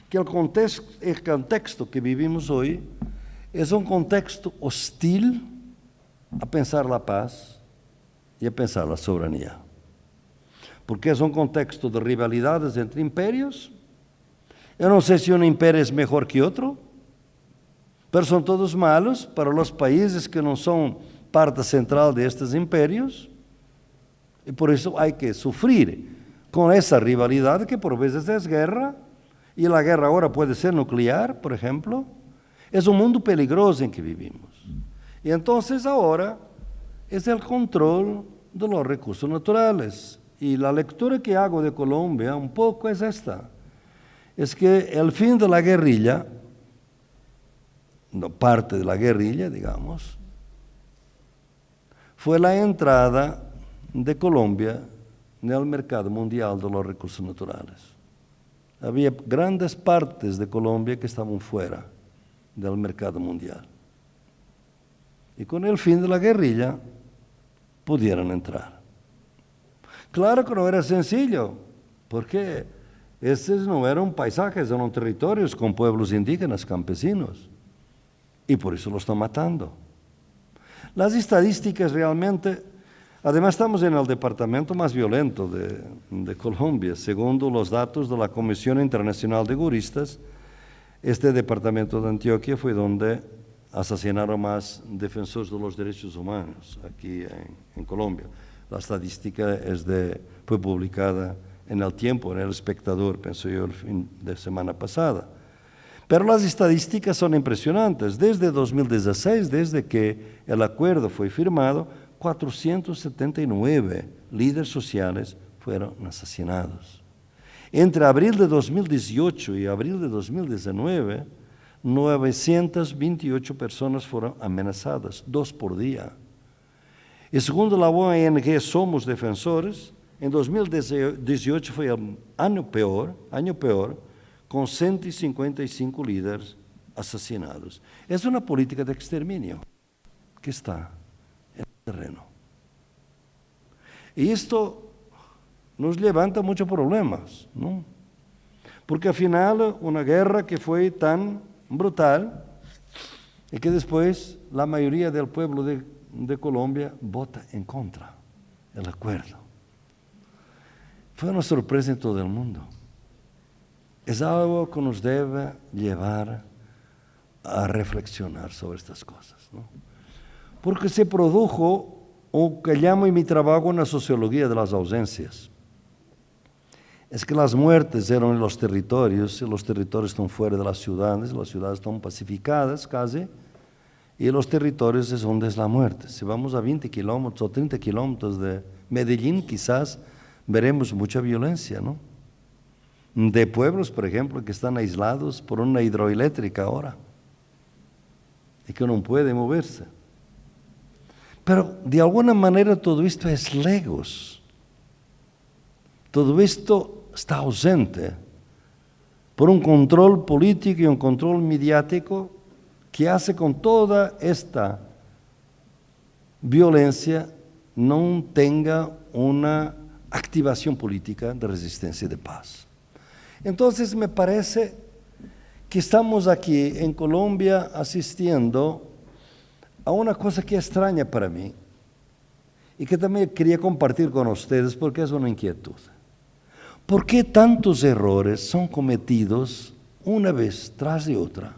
que el contexto que vivimos hoy es un contexto hostil a pensar la paz y a pensar la soberanía. Porque es un contexto de rivalidades entre imperios. Yo no sé si un imperio es mejor que otro, pero son todos malos para los países que no son parte central de estos imperios. Y por eso hay que sufrir con esa rivalidad que por veces es guerra, y la guerra ahora puede ser nuclear, por ejemplo. Es un mundo peligroso en que vivimos. Y entonces ahora es el control de los recursos naturales. Y la lectura que hago de Colombia un poco es esta. Es que el fin de la guerrilla, no parte de la guerrilla, digamos, fue la entrada de Colombia en el mercado mundial de los recursos naturales. Había grandes partes de Colombia que estaban fuera del mercado mundial. Y con el fin de la guerrilla pudieron entrar. Claro que no era sencillo, porque estos no eran paisajes, eran territorios con pueblos indígenas, campesinos, y por eso los están matando. Las estadísticas realmente, además estamos en el departamento más violento de Colombia, según los datos de la Comisión Internacional de Juristas. Este departamento de Antioquia fue donde asesinaron más defensores de los derechos humanos aquí en Colombia. La estadística fue publicada en El Tiempo, en El Espectador, pienso yo, el fin de semana pasada. Pero las estadísticas son impresionantes. Desde 2016, desde que el acuerdo fue firmado, 479 líderes sociales fueron asesinados. Entre abril de 2018 y abril de 2019, 928 personas fueron amenazadas, 2 por día. Y según la ONG Somos Defensores, en 2018 fue el año peor, con 155 líderes asesinados. Es una política de exterminio que está en el terreno. Y esto nos levanta muchos problemas, ¿no? Porque al final una guerra que fue tan brutal y que después la mayoría del pueblo de Colombia vota en contra del acuerdo. Fue una sorpresa en todo el mundo. Es algo que nos debe llevar a reflexionar sobre estas cosas, ¿no? Porque se produjo o que llamo en mi trabajo una sociología de las ausencias. Es que las muertes eran en los territorios, y los territorios están fuera de las ciudades están pacificadas casi, y los territorios es donde es la muerte. Si vamos a 20 kilómetros o 30 kilómetros de Medellín, quizás veremos mucha violencia, ¿no? De pueblos, por ejemplo, que están aislados por una hidroeléctrica ahora, y que no pueden moverse. Pero de alguna manera todo esto es lejos. Todo esto está ausente por un control político y un control mediático que hace con toda esta violencia no tenga una activación política de resistencia y de paz. Entonces me parece que estamos aquí en Colombia asistiendo a una cosa que es extraña para mí y que también quería compartir con ustedes porque es una inquietud. ¿Por qué tantos errores son cometidos una vez tras de otra?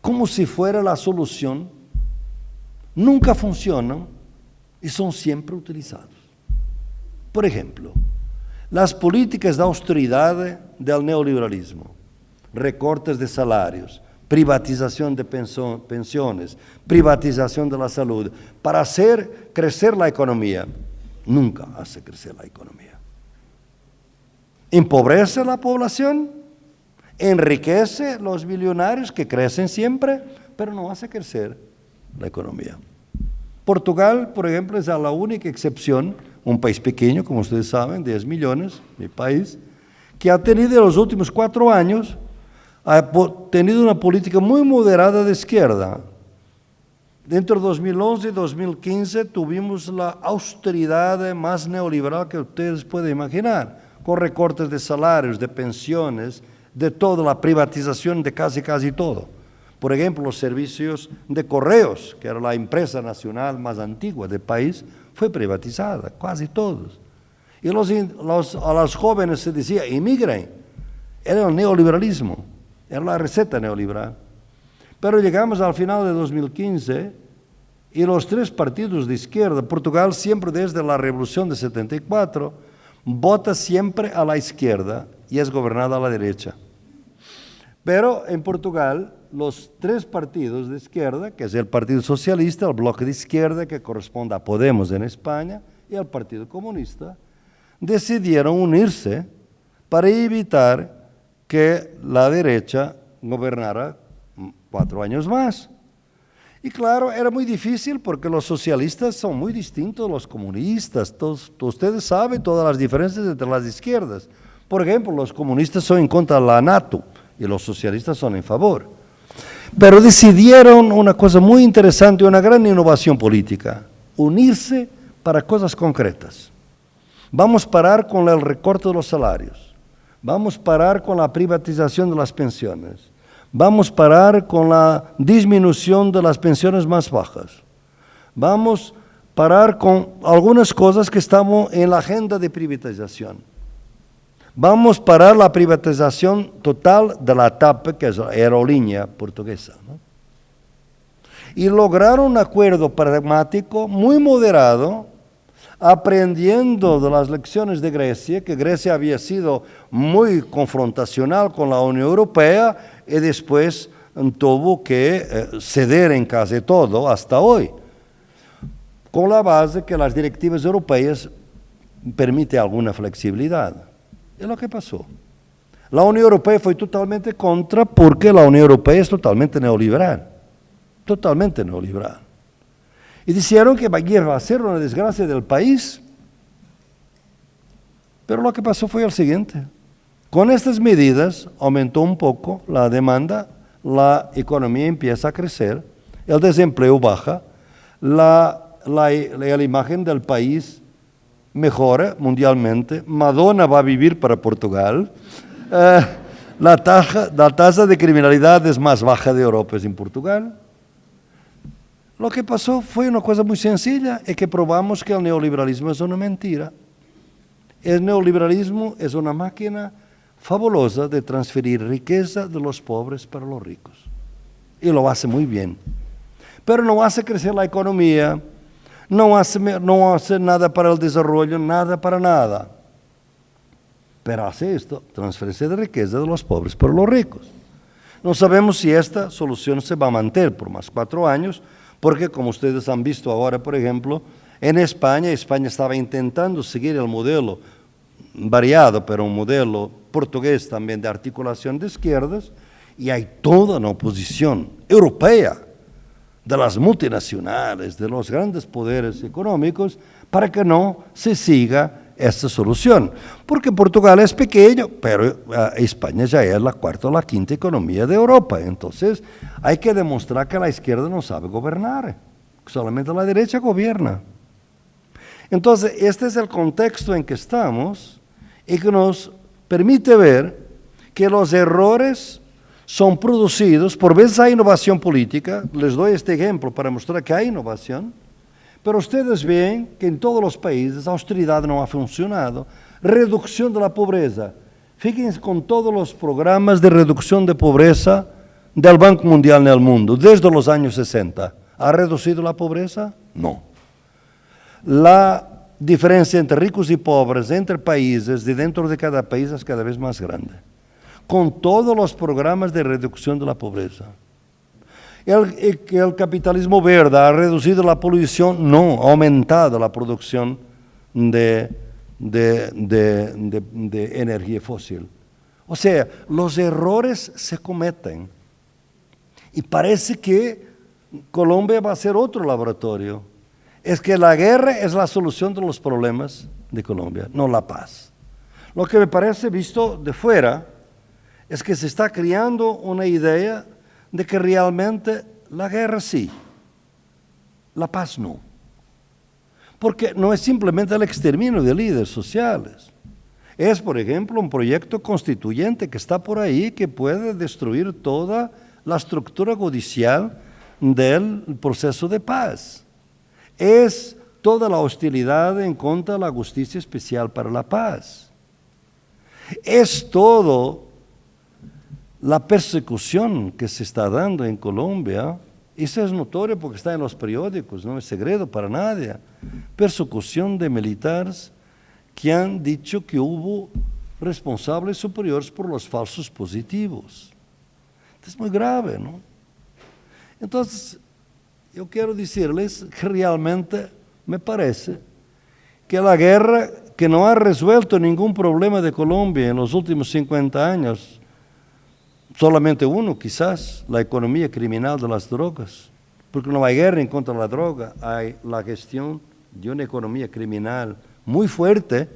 Como si fuera la solución, nunca funcionan y son siempre utilizados. Por ejemplo, las políticas de austeridad del neoliberalismo, recortes de salarios, privatización de pensiones, privatización de la salud, para hacer crecer la economía, nunca hace crecer la economía. Empobrece la población, enriquece los millonarios que crecen siempre, pero no hace crecer la economía. Portugal, por ejemplo, es la única excepción, un país pequeño, como ustedes saben, 10 millones, mi país, que ha tenido en los últimos 4 años, ha tenido una política muy moderada de izquierda. Dentro de 2011 y 2015 tuvimos la austeridad más neoliberal que ustedes pueden imaginar, con recortes de salarios, de pensiones, de toda la privatización de casi todo. Por ejemplo, los servicios de correos, que era la empresa nacional más antigua del país, fue privatizada, casi todos. Y a los jóvenes se decía, emigren. Era el neoliberalismo, era la receta neoliberal. Pero llegamos al final de 2015 y los 3 partidos de izquierda, Portugal siempre desde la Revolución de 74, vota siempre a la izquierda y es gobernada a la derecha. Pero en Portugal, los 3 partidos de izquierda, que es el Partido Socialista, el Bloque de Izquierda, que corresponde a Podemos en España, y el Partido Comunista, decidieron unirse para evitar que la derecha gobernara 4 años más. Y claro, era muy difícil porque los socialistas son muy distintos de los comunistas. Ustedes saben todas las diferencias entre las izquierdas. Por ejemplo, los comunistas son en contra de la NATO y los socialistas son en favor. Pero decidieron una cosa muy interesante, una gran innovación política, unirse para cosas concretas. Vamos a parar con el recorte de los salarios, vamos a parar con la privatización de las pensiones, vamos a parar con la disminución de las pensiones más bajas, vamos a parar con algunas cosas que estamos en la agenda de privatización. Vamos a parar la privatización total de la TAP, que es la aerolínea portuguesa, ¿no? Y lograron un acuerdo pragmático muy moderado, aprendiendo de las lecciones de Grecia, que Grecia había sido muy confrontacional con la Unión Europea y después tuvo que ceder en casi todo hasta hoy, con la base que las directivas europeas permiten alguna flexibilidad. Es lo que pasó. La Unión Europea fue totalmente contra porque la Unión Europea es totalmente neoliberal. Totalmente neoliberal. Y dijeron que iba a ser una desgracia del país. Pero lo que pasó fue el siguiente. Con estas medidas aumentó un poco la demanda, la economía empieza a crecer, el desempleo baja, la imagen del país mejora mundialmente, Madonna va a vivir para Portugal, la tasa de criminalidad es más baja de Europa, es en Portugal. Lo que pasó fue una cosa muy sencilla, es que probamos que el neoliberalismo es una mentira. El neoliberalismo es una máquina fabulosa de transferir riqueza de los pobres para los ricos. Y lo hace muy bien. Pero no hace crecer la economía, no hace nada para el desarrollo, nada para nada. Pero hace esto, transferencia de riqueza de los pobres para los ricos. No sabemos si esta solución se va a mantener por más 4 años, porque como ustedes han visto ahora, por ejemplo, en España estaba intentando seguir el modelo variado, pero un modelo portugués también de articulación de izquierdas, y hay toda una oposición europea de las multinacionales, de los grandes poderes económicos, para que no se siga esta solución. Porque Portugal es pequeño, pero España ya es la 4ª o la 5ª economía de Europa. Entonces hay que demostrar que la izquierda no sabe gobernar, solamente la derecha gobierna. Entonces este es el contexto en que estamos y que nos permite ver que los errores son producidos, por veces hay innovación política, les doy este ejemplo para mostrar que hay innovación, pero ustedes ven que en todos los países austeridad no ha funcionado, reducción de la pobreza. Fíjense con todos los programas de reducción de pobreza del Banco Mundial en el mundo, desde los años 60. ¿Ha reducido la pobreza? No. La diferencia entre ricos y pobres, entre países, de dentro de cada país es cada vez más grande. Con todos los programas de reducción de la pobreza. El capitalismo verde ha reducido la polución, no, ha aumentado la producción de energía fósil. O sea, los errores se cometen. Y parece que Colombia va a ser otro laboratorio. Es que la guerra es la solución de los problemas de Colombia, no la paz. Lo que me parece, visto de fuera, es que se está creando una idea de que realmente la guerra sí, la paz no. Porque no es simplemente el exterminio de líderes sociales. Es, por ejemplo, un proyecto constituyente que está por ahí que puede destruir toda la estructura judicial del proceso de paz. Es toda la hostilidad en contra de la justicia especial para la paz. Es todo la persecución que se está dando en Colombia. Eso es notorio porque está en los periódicos, no es segredo para nadie. Persecución de militares que han dicho que hubo responsables superiores por los falsos positivos. Es muy grave, ¿no? Entonces, yo quiero decirles que realmente me parece que la guerra, que no ha resuelto ningún problema de Colombia en los últimos 50 años, solamente uno quizás, la economía criminal de las drogas, porque no hay guerra en contra de la droga, hay la gestión de una economía criminal muy fuerte,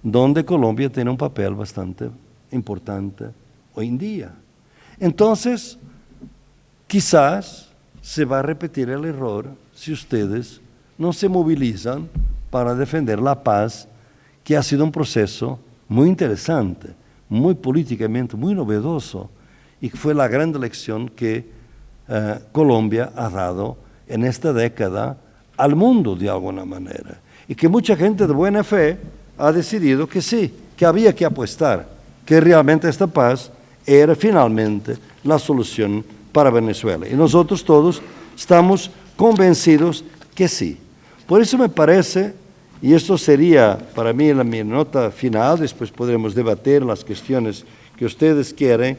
donde Colombia tiene un papel bastante importante hoy en día. Entonces, quizás se va a repetir el error si ustedes no se movilizan para defender la paz, que ha sido un proceso muy interesante, muy políticamente, muy novedoso, y que fue la gran lección que Colombia ha dado en esta década al mundo de alguna manera, y que mucha gente de buena fe ha decidido que sí, que había que apostar, que realmente esta paz era finalmente la solución para Venezuela. Y nosotros todos estamos convencidos que sí. Por eso me parece, y esto sería para mí mi nota final, después podremos debatir las cuestiones que ustedes quieren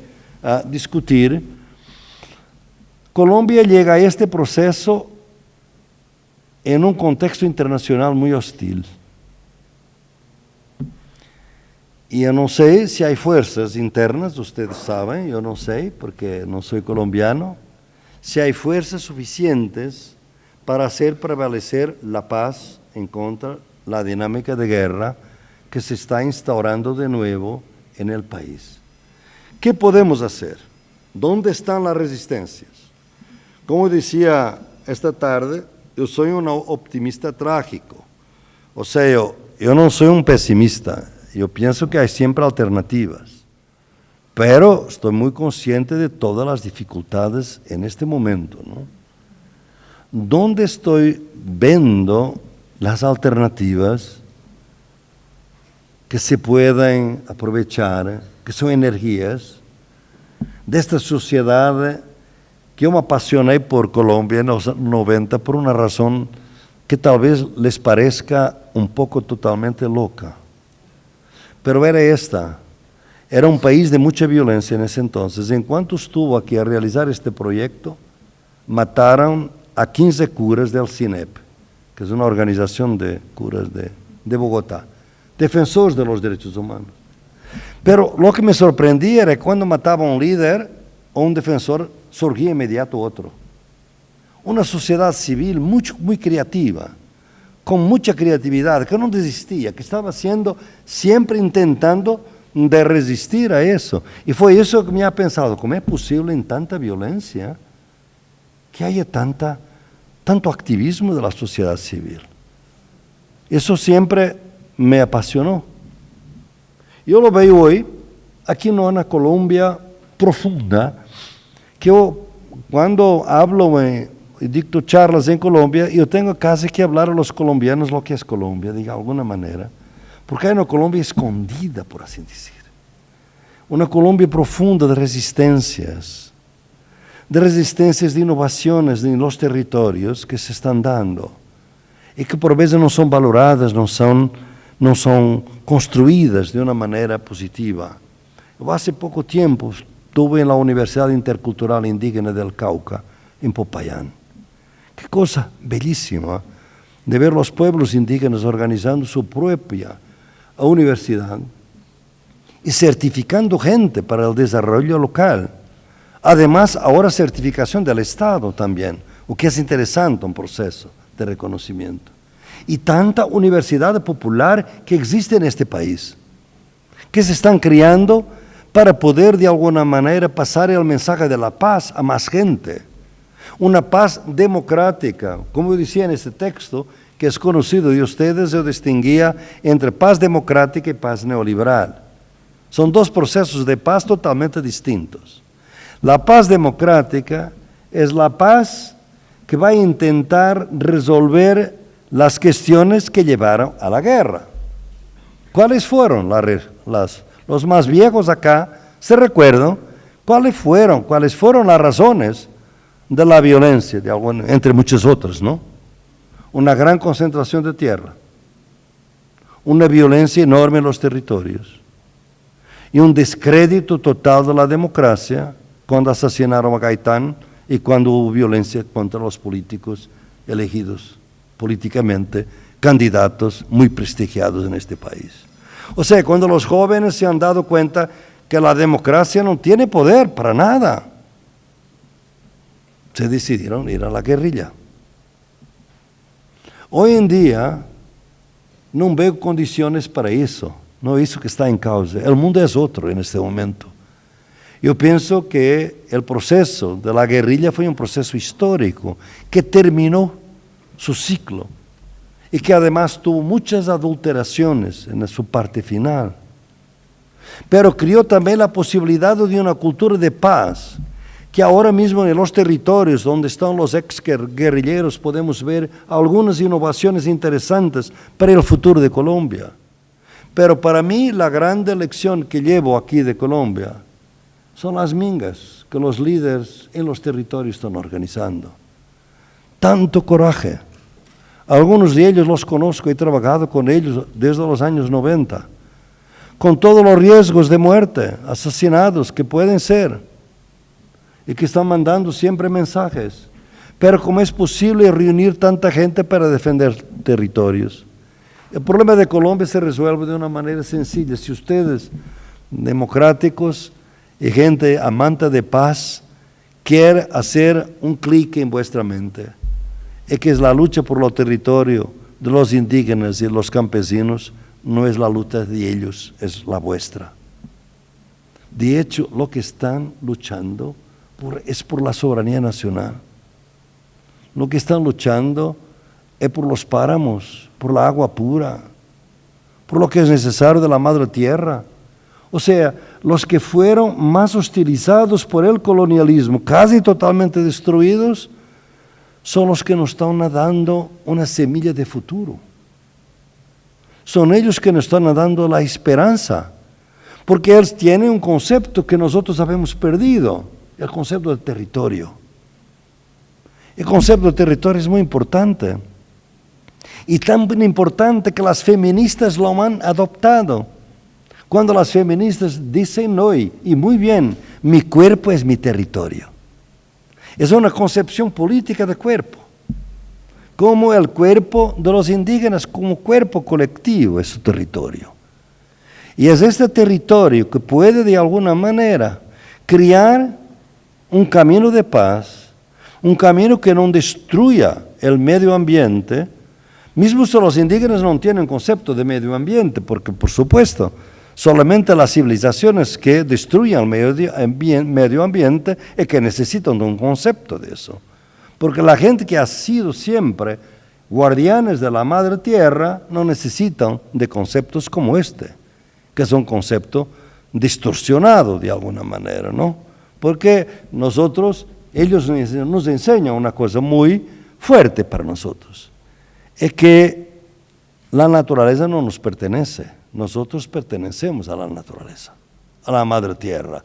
discutir. Colombia llega a este proceso en un contexto internacional muy hostil. Y yo no sé si hay fuerzas internas, ustedes saben, yo no sé, porque no soy colombiano, si hay fuerzas suficientes para hacer prevalecer la paz en contra de la dinámica de guerra que se está instaurando de nuevo en el país. ¿Qué podemos hacer? ¿Dónde están las resistencias? Como decía esta tarde, yo soy un optimista trágico. O sea, yo no soy un pesimista. Yo pienso que hay siempre alternativas, pero estoy muy consciente de todas las dificultades en este momento, ¿no? ¿Dónde estoy viendo las alternativas que se pueden aprovechar, que son energías de esta sociedad que yo me apasioné por Colombia en los 90 por una razón que tal vez les parezca un poco totalmente loca? Pero era esta, era un país de mucha violencia en ese entonces. En cuanto estuvo aquí a realizar este proyecto, mataron a 15 curas del CINEP, que es una organización de curas de Bogotá, defensores de los derechos humanos. Pero lo que me sorprendía era que cuando mataba a un líder o un defensor, surgía inmediato otro. Una sociedad civil muy creativa, con mucha creatividad, que no desistía, que estaba haciendo, siempre intentando de resistir a eso. Y fue eso que me ha pensado, ¿cómo es posible en tanta violencia que haya tanto activismo de la sociedad civil? Eso siempre me apasionó. Yo lo veo hoy, aquí en una Colombia profunda, que yo cuando hablo y dicto charlas en Colombia, yo tengo casi que hablar a los colombianos lo que es Colombia, de alguna manera, porque hay una Colombia escondida, por así decir. Una Colombia profunda de resistencias de innovaciones en los territorios que se están dando y que por veces no son valoradas, no son construidas de una manera positiva. Yo hace poco tiempo estuve en la Universidad Intercultural Indígena del Cauca, en Popayán. Qué cosa bellísima de ver los pueblos indígenas organizando su propia universidad y certificando gente para el desarrollo local. Además, ahora certificación del Estado también, o que es interesante un proceso de reconocimiento. Y tanta universidad popular que existe en este país, que se están creando para poder de alguna manera pasar el mensaje de la paz a más gente. Una paz democrática, como decía en este texto, que es conocido de ustedes, yo distinguía entre paz democrática y paz neoliberal. Son dos procesos de paz totalmente distintos. La paz democrática es la paz que va a intentar resolver las cuestiones que llevaron a la guerra. ¿Cuáles fueron los más viejos acá? Se recuerdan cuáles fueron las razones de la violencia, entre muchas otras, ¿no? Una gran concentración de tierra, una violencia enorme en los territorios y un descrédito total de la democracia cuando asesinaron a Gaitán y cuando hubo violencia contra los políticos elegidos políticamente, candidatos muy prestigiados en este país. O sea, cuando los jóvenes se han dado cuenta que la democracia no tiene poder para nada, se decidieron ir a la guerrilla. Hoy en día no veo condiciones para eso, no es eso que está en causa. El mundo es otro en este momento. Yo pienso que el proceso de la guerrilla fue un proceso histórico que terminó su ciclo y que además tuvo muchas adulteraciones en su parte final. Pero creó también la posibilidad de una cultura de paz, que ahora mismo en los territorios donde están los ex-guerrilleros podemos ver algunas innovaciones interesantes para el futuro de Colombia. Pero para mí la gran lección que llevo aquí de Colombia son las mingas que los líderes en los territorios están organizando. Tanto coraje. Algunos de ellos los conozco, he trabajado con ellos desde los años 90, con todos los riesgos de muerte, asesinados que pueden ser, y que están mandando siempre mensajes. Pero ¿cómo es posible reunir tanta gente para defender territorios? El problema de Colombia se resuelve de una manera sencilla. Si ustedes, democráticos y gente amante de paz, quieren hacer un clic en vuestra mente, es que es la lucha por los territorios de los indígenas y los campesinos, no es la lucha de ellos, es la vuestra. De hecho, lo que están luchando es por la soberanía nacional. Lo que están luchando es por los páramos, por la agua pura, por lo que es necesario de la madre tierra. O sea, los que fueron más hostilizados por el colonialismo, casi totalmente destruidos, son los que nos están dando una semilla de futuro. Son ellos que nos están dando la esperanza, porque ellos tienen un concepto que nosotros habíamos perdido, el concepto del territorio. El concepto del territorio es muy importante, y tan importante que las feministas lo han adoptado. Cuando las feministas dicen hoy, y muy bien, mi cuerpo es mi territorio. Es una concepción política de cuerpo, como el cuerpo de los indígenas, como cuerpo colectivo es su territorio. Y es este territorio que puede de alguna manera crear un camino de paz, un camino que no destruya el medio ambiente, mismo si los indígenas no tienen concepto de medio ambiente, porque por supuesto, solamente las civilizaciones que destruyen el medio ambiente es que necesitan de un concepto de eso. Porque la gente que ha sido siempre guardianes de la madre tierra no necesitan de conceptos como este, que son conceptos distorsionados de alguna manera, ¿no? Porque ellos nos enseñan una cosa muy fuerte para nosotros, es que la naturaleza no nos pertenece. Nosotros pertenecemos a la naturaleza, a la madre tierra.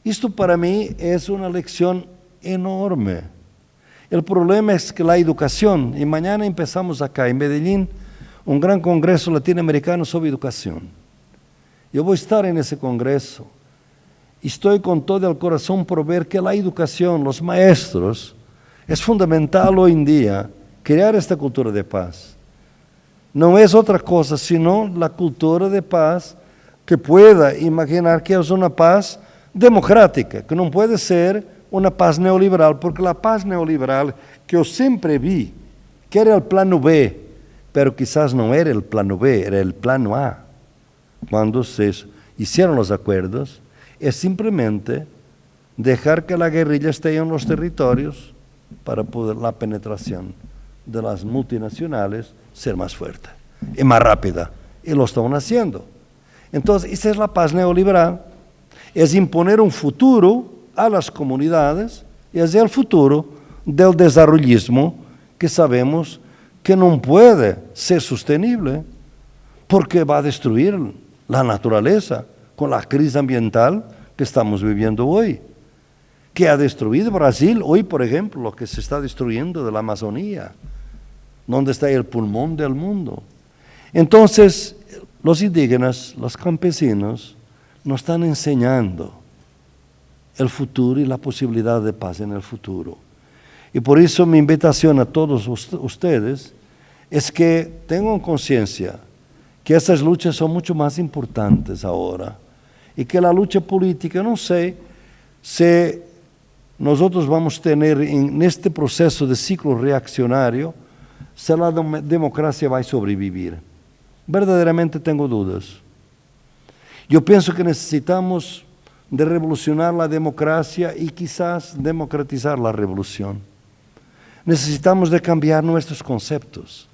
Esto para mí es una lección enorme. El problema es que la educación, y mañana empezamos acá en Medellín, un gran congreso latinoamericano sobre educación. Yo voy a estar en ese congreso. Estoy con todo el corazón por ver que la educación, los maestros, es fundamental hoy en día crear esta cultura de paz. No es otra cosa sino la cultura de paz que pueda imaginar que es una paz democrática, que no puede ser una paz neoliberal, porque la paz neoliberal que yo siempre vi, que era el plano B, pero quizás no era el plano B, era el plano A, cuando se hicieron los acuerdos, es simplemente dejar que la guerrilla esté en los territorios para poder la penetración de las multinacionales ser más fuerte y más rápida, y lo están haciendo. Entonces, esa es la paz neoliberal, es imponer un futuro a las comunidades, y es el futuro del desarrollismo que sabemos que no puede ser sostenible porque va a destruir la naturaleza con la crisis ambiental que estamos viviendo hoy, que ha destruido Brasil hoy, por ejemplo, lo que se está destruyendo de la Amazonía, donde está el pulmón del mundo. Entonces, los indígenas, los campesinos, nos están enseñando el futuro y la posibilidad de paz en el futuro. Y por eso mi invitación a todos ustedes es que tengan conciencia que estas luchas son mucho más importantes ahora y que la lucha política, no sé si nosotros vamos a tener en este proceso de ciclo reaccionario, si la democracia va a sobrevivir. Verdaderamente tengo dudas. Yo pienso que necesitamos de revolucionar la democracia y quizás democratizar la revolución. Necesitamos de cambiar nuestros conceptos.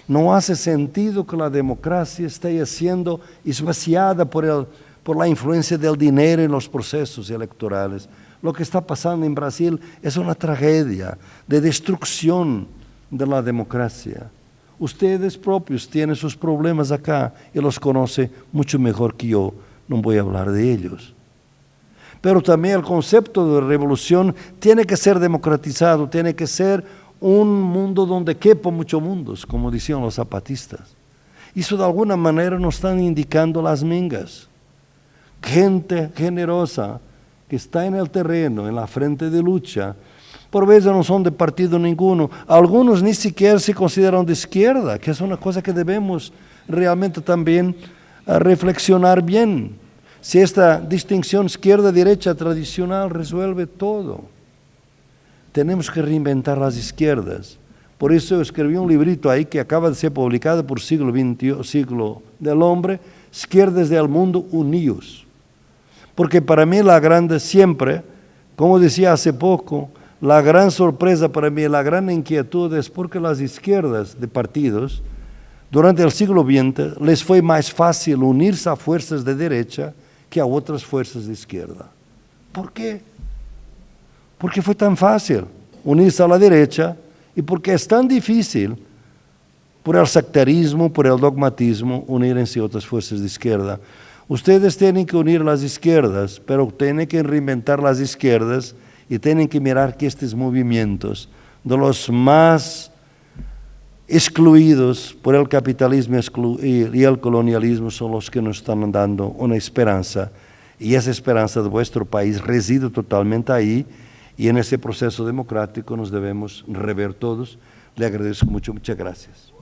No hace sentido que la democracia esté siendo esvaciada por la influencia del dinero en los procesos electorales. Lo que está pasando en Brasil es una tragedia de destrucción de la democracia. Ustedes propios tienen sus problemas acá y los conocen mucho mejor que yo. No voy a hablar de ellos. Pero también el concepto de revolución tiene que ser democratizado, tiene que ser un mundo donde quepa muchos mundos, como decían los zapatistas. Eso de alguna manera nos están indicando las mingas. Gente generosa que está en el terreno, en la frente de lucha, por veces no son de partido ninguno. Algunos ni siquiera se consideran de izquierda, que es una cosa que debemos realmente también reflexionar bien. Si esta distinción izquierda-derecha tradicional resuelve todo, tenemos que reinventar las izquierdas. Por eso escribí un librito ahí que acaba de ser publicado por Siglo XXI, Siglo del Hombre, Izquierdas del Mundo Unidos. Porque para mí la grande siempre, como decía hace poco, la gran sorpresa para mí, la gran inquietud es porque las izquierdas de partidos, durante el siglo XX, les fue más fácil unirse a fuerzas de derecha que a otras fuerzas de izquierda. ¿Por qué? Porque fue tan fácil unirse a la derecha y porque es tan difícil, por el sectarismo, por el dogmatismo, unirse a otras fuerzas de izquierda. Ustedes tienen que unir las izquierdas, pero tienen que reinventar las izquierdas y tienen que mirar que estos movimientos de los más excluidos por el capitalismo y el colonialismo son los que nos están dando una esperanza, y esa esperanza de vuestro país reside totalmente ahí, y en ese proceso democrático nos debemos rever todos. Le agradezco mucho, muchas gracias.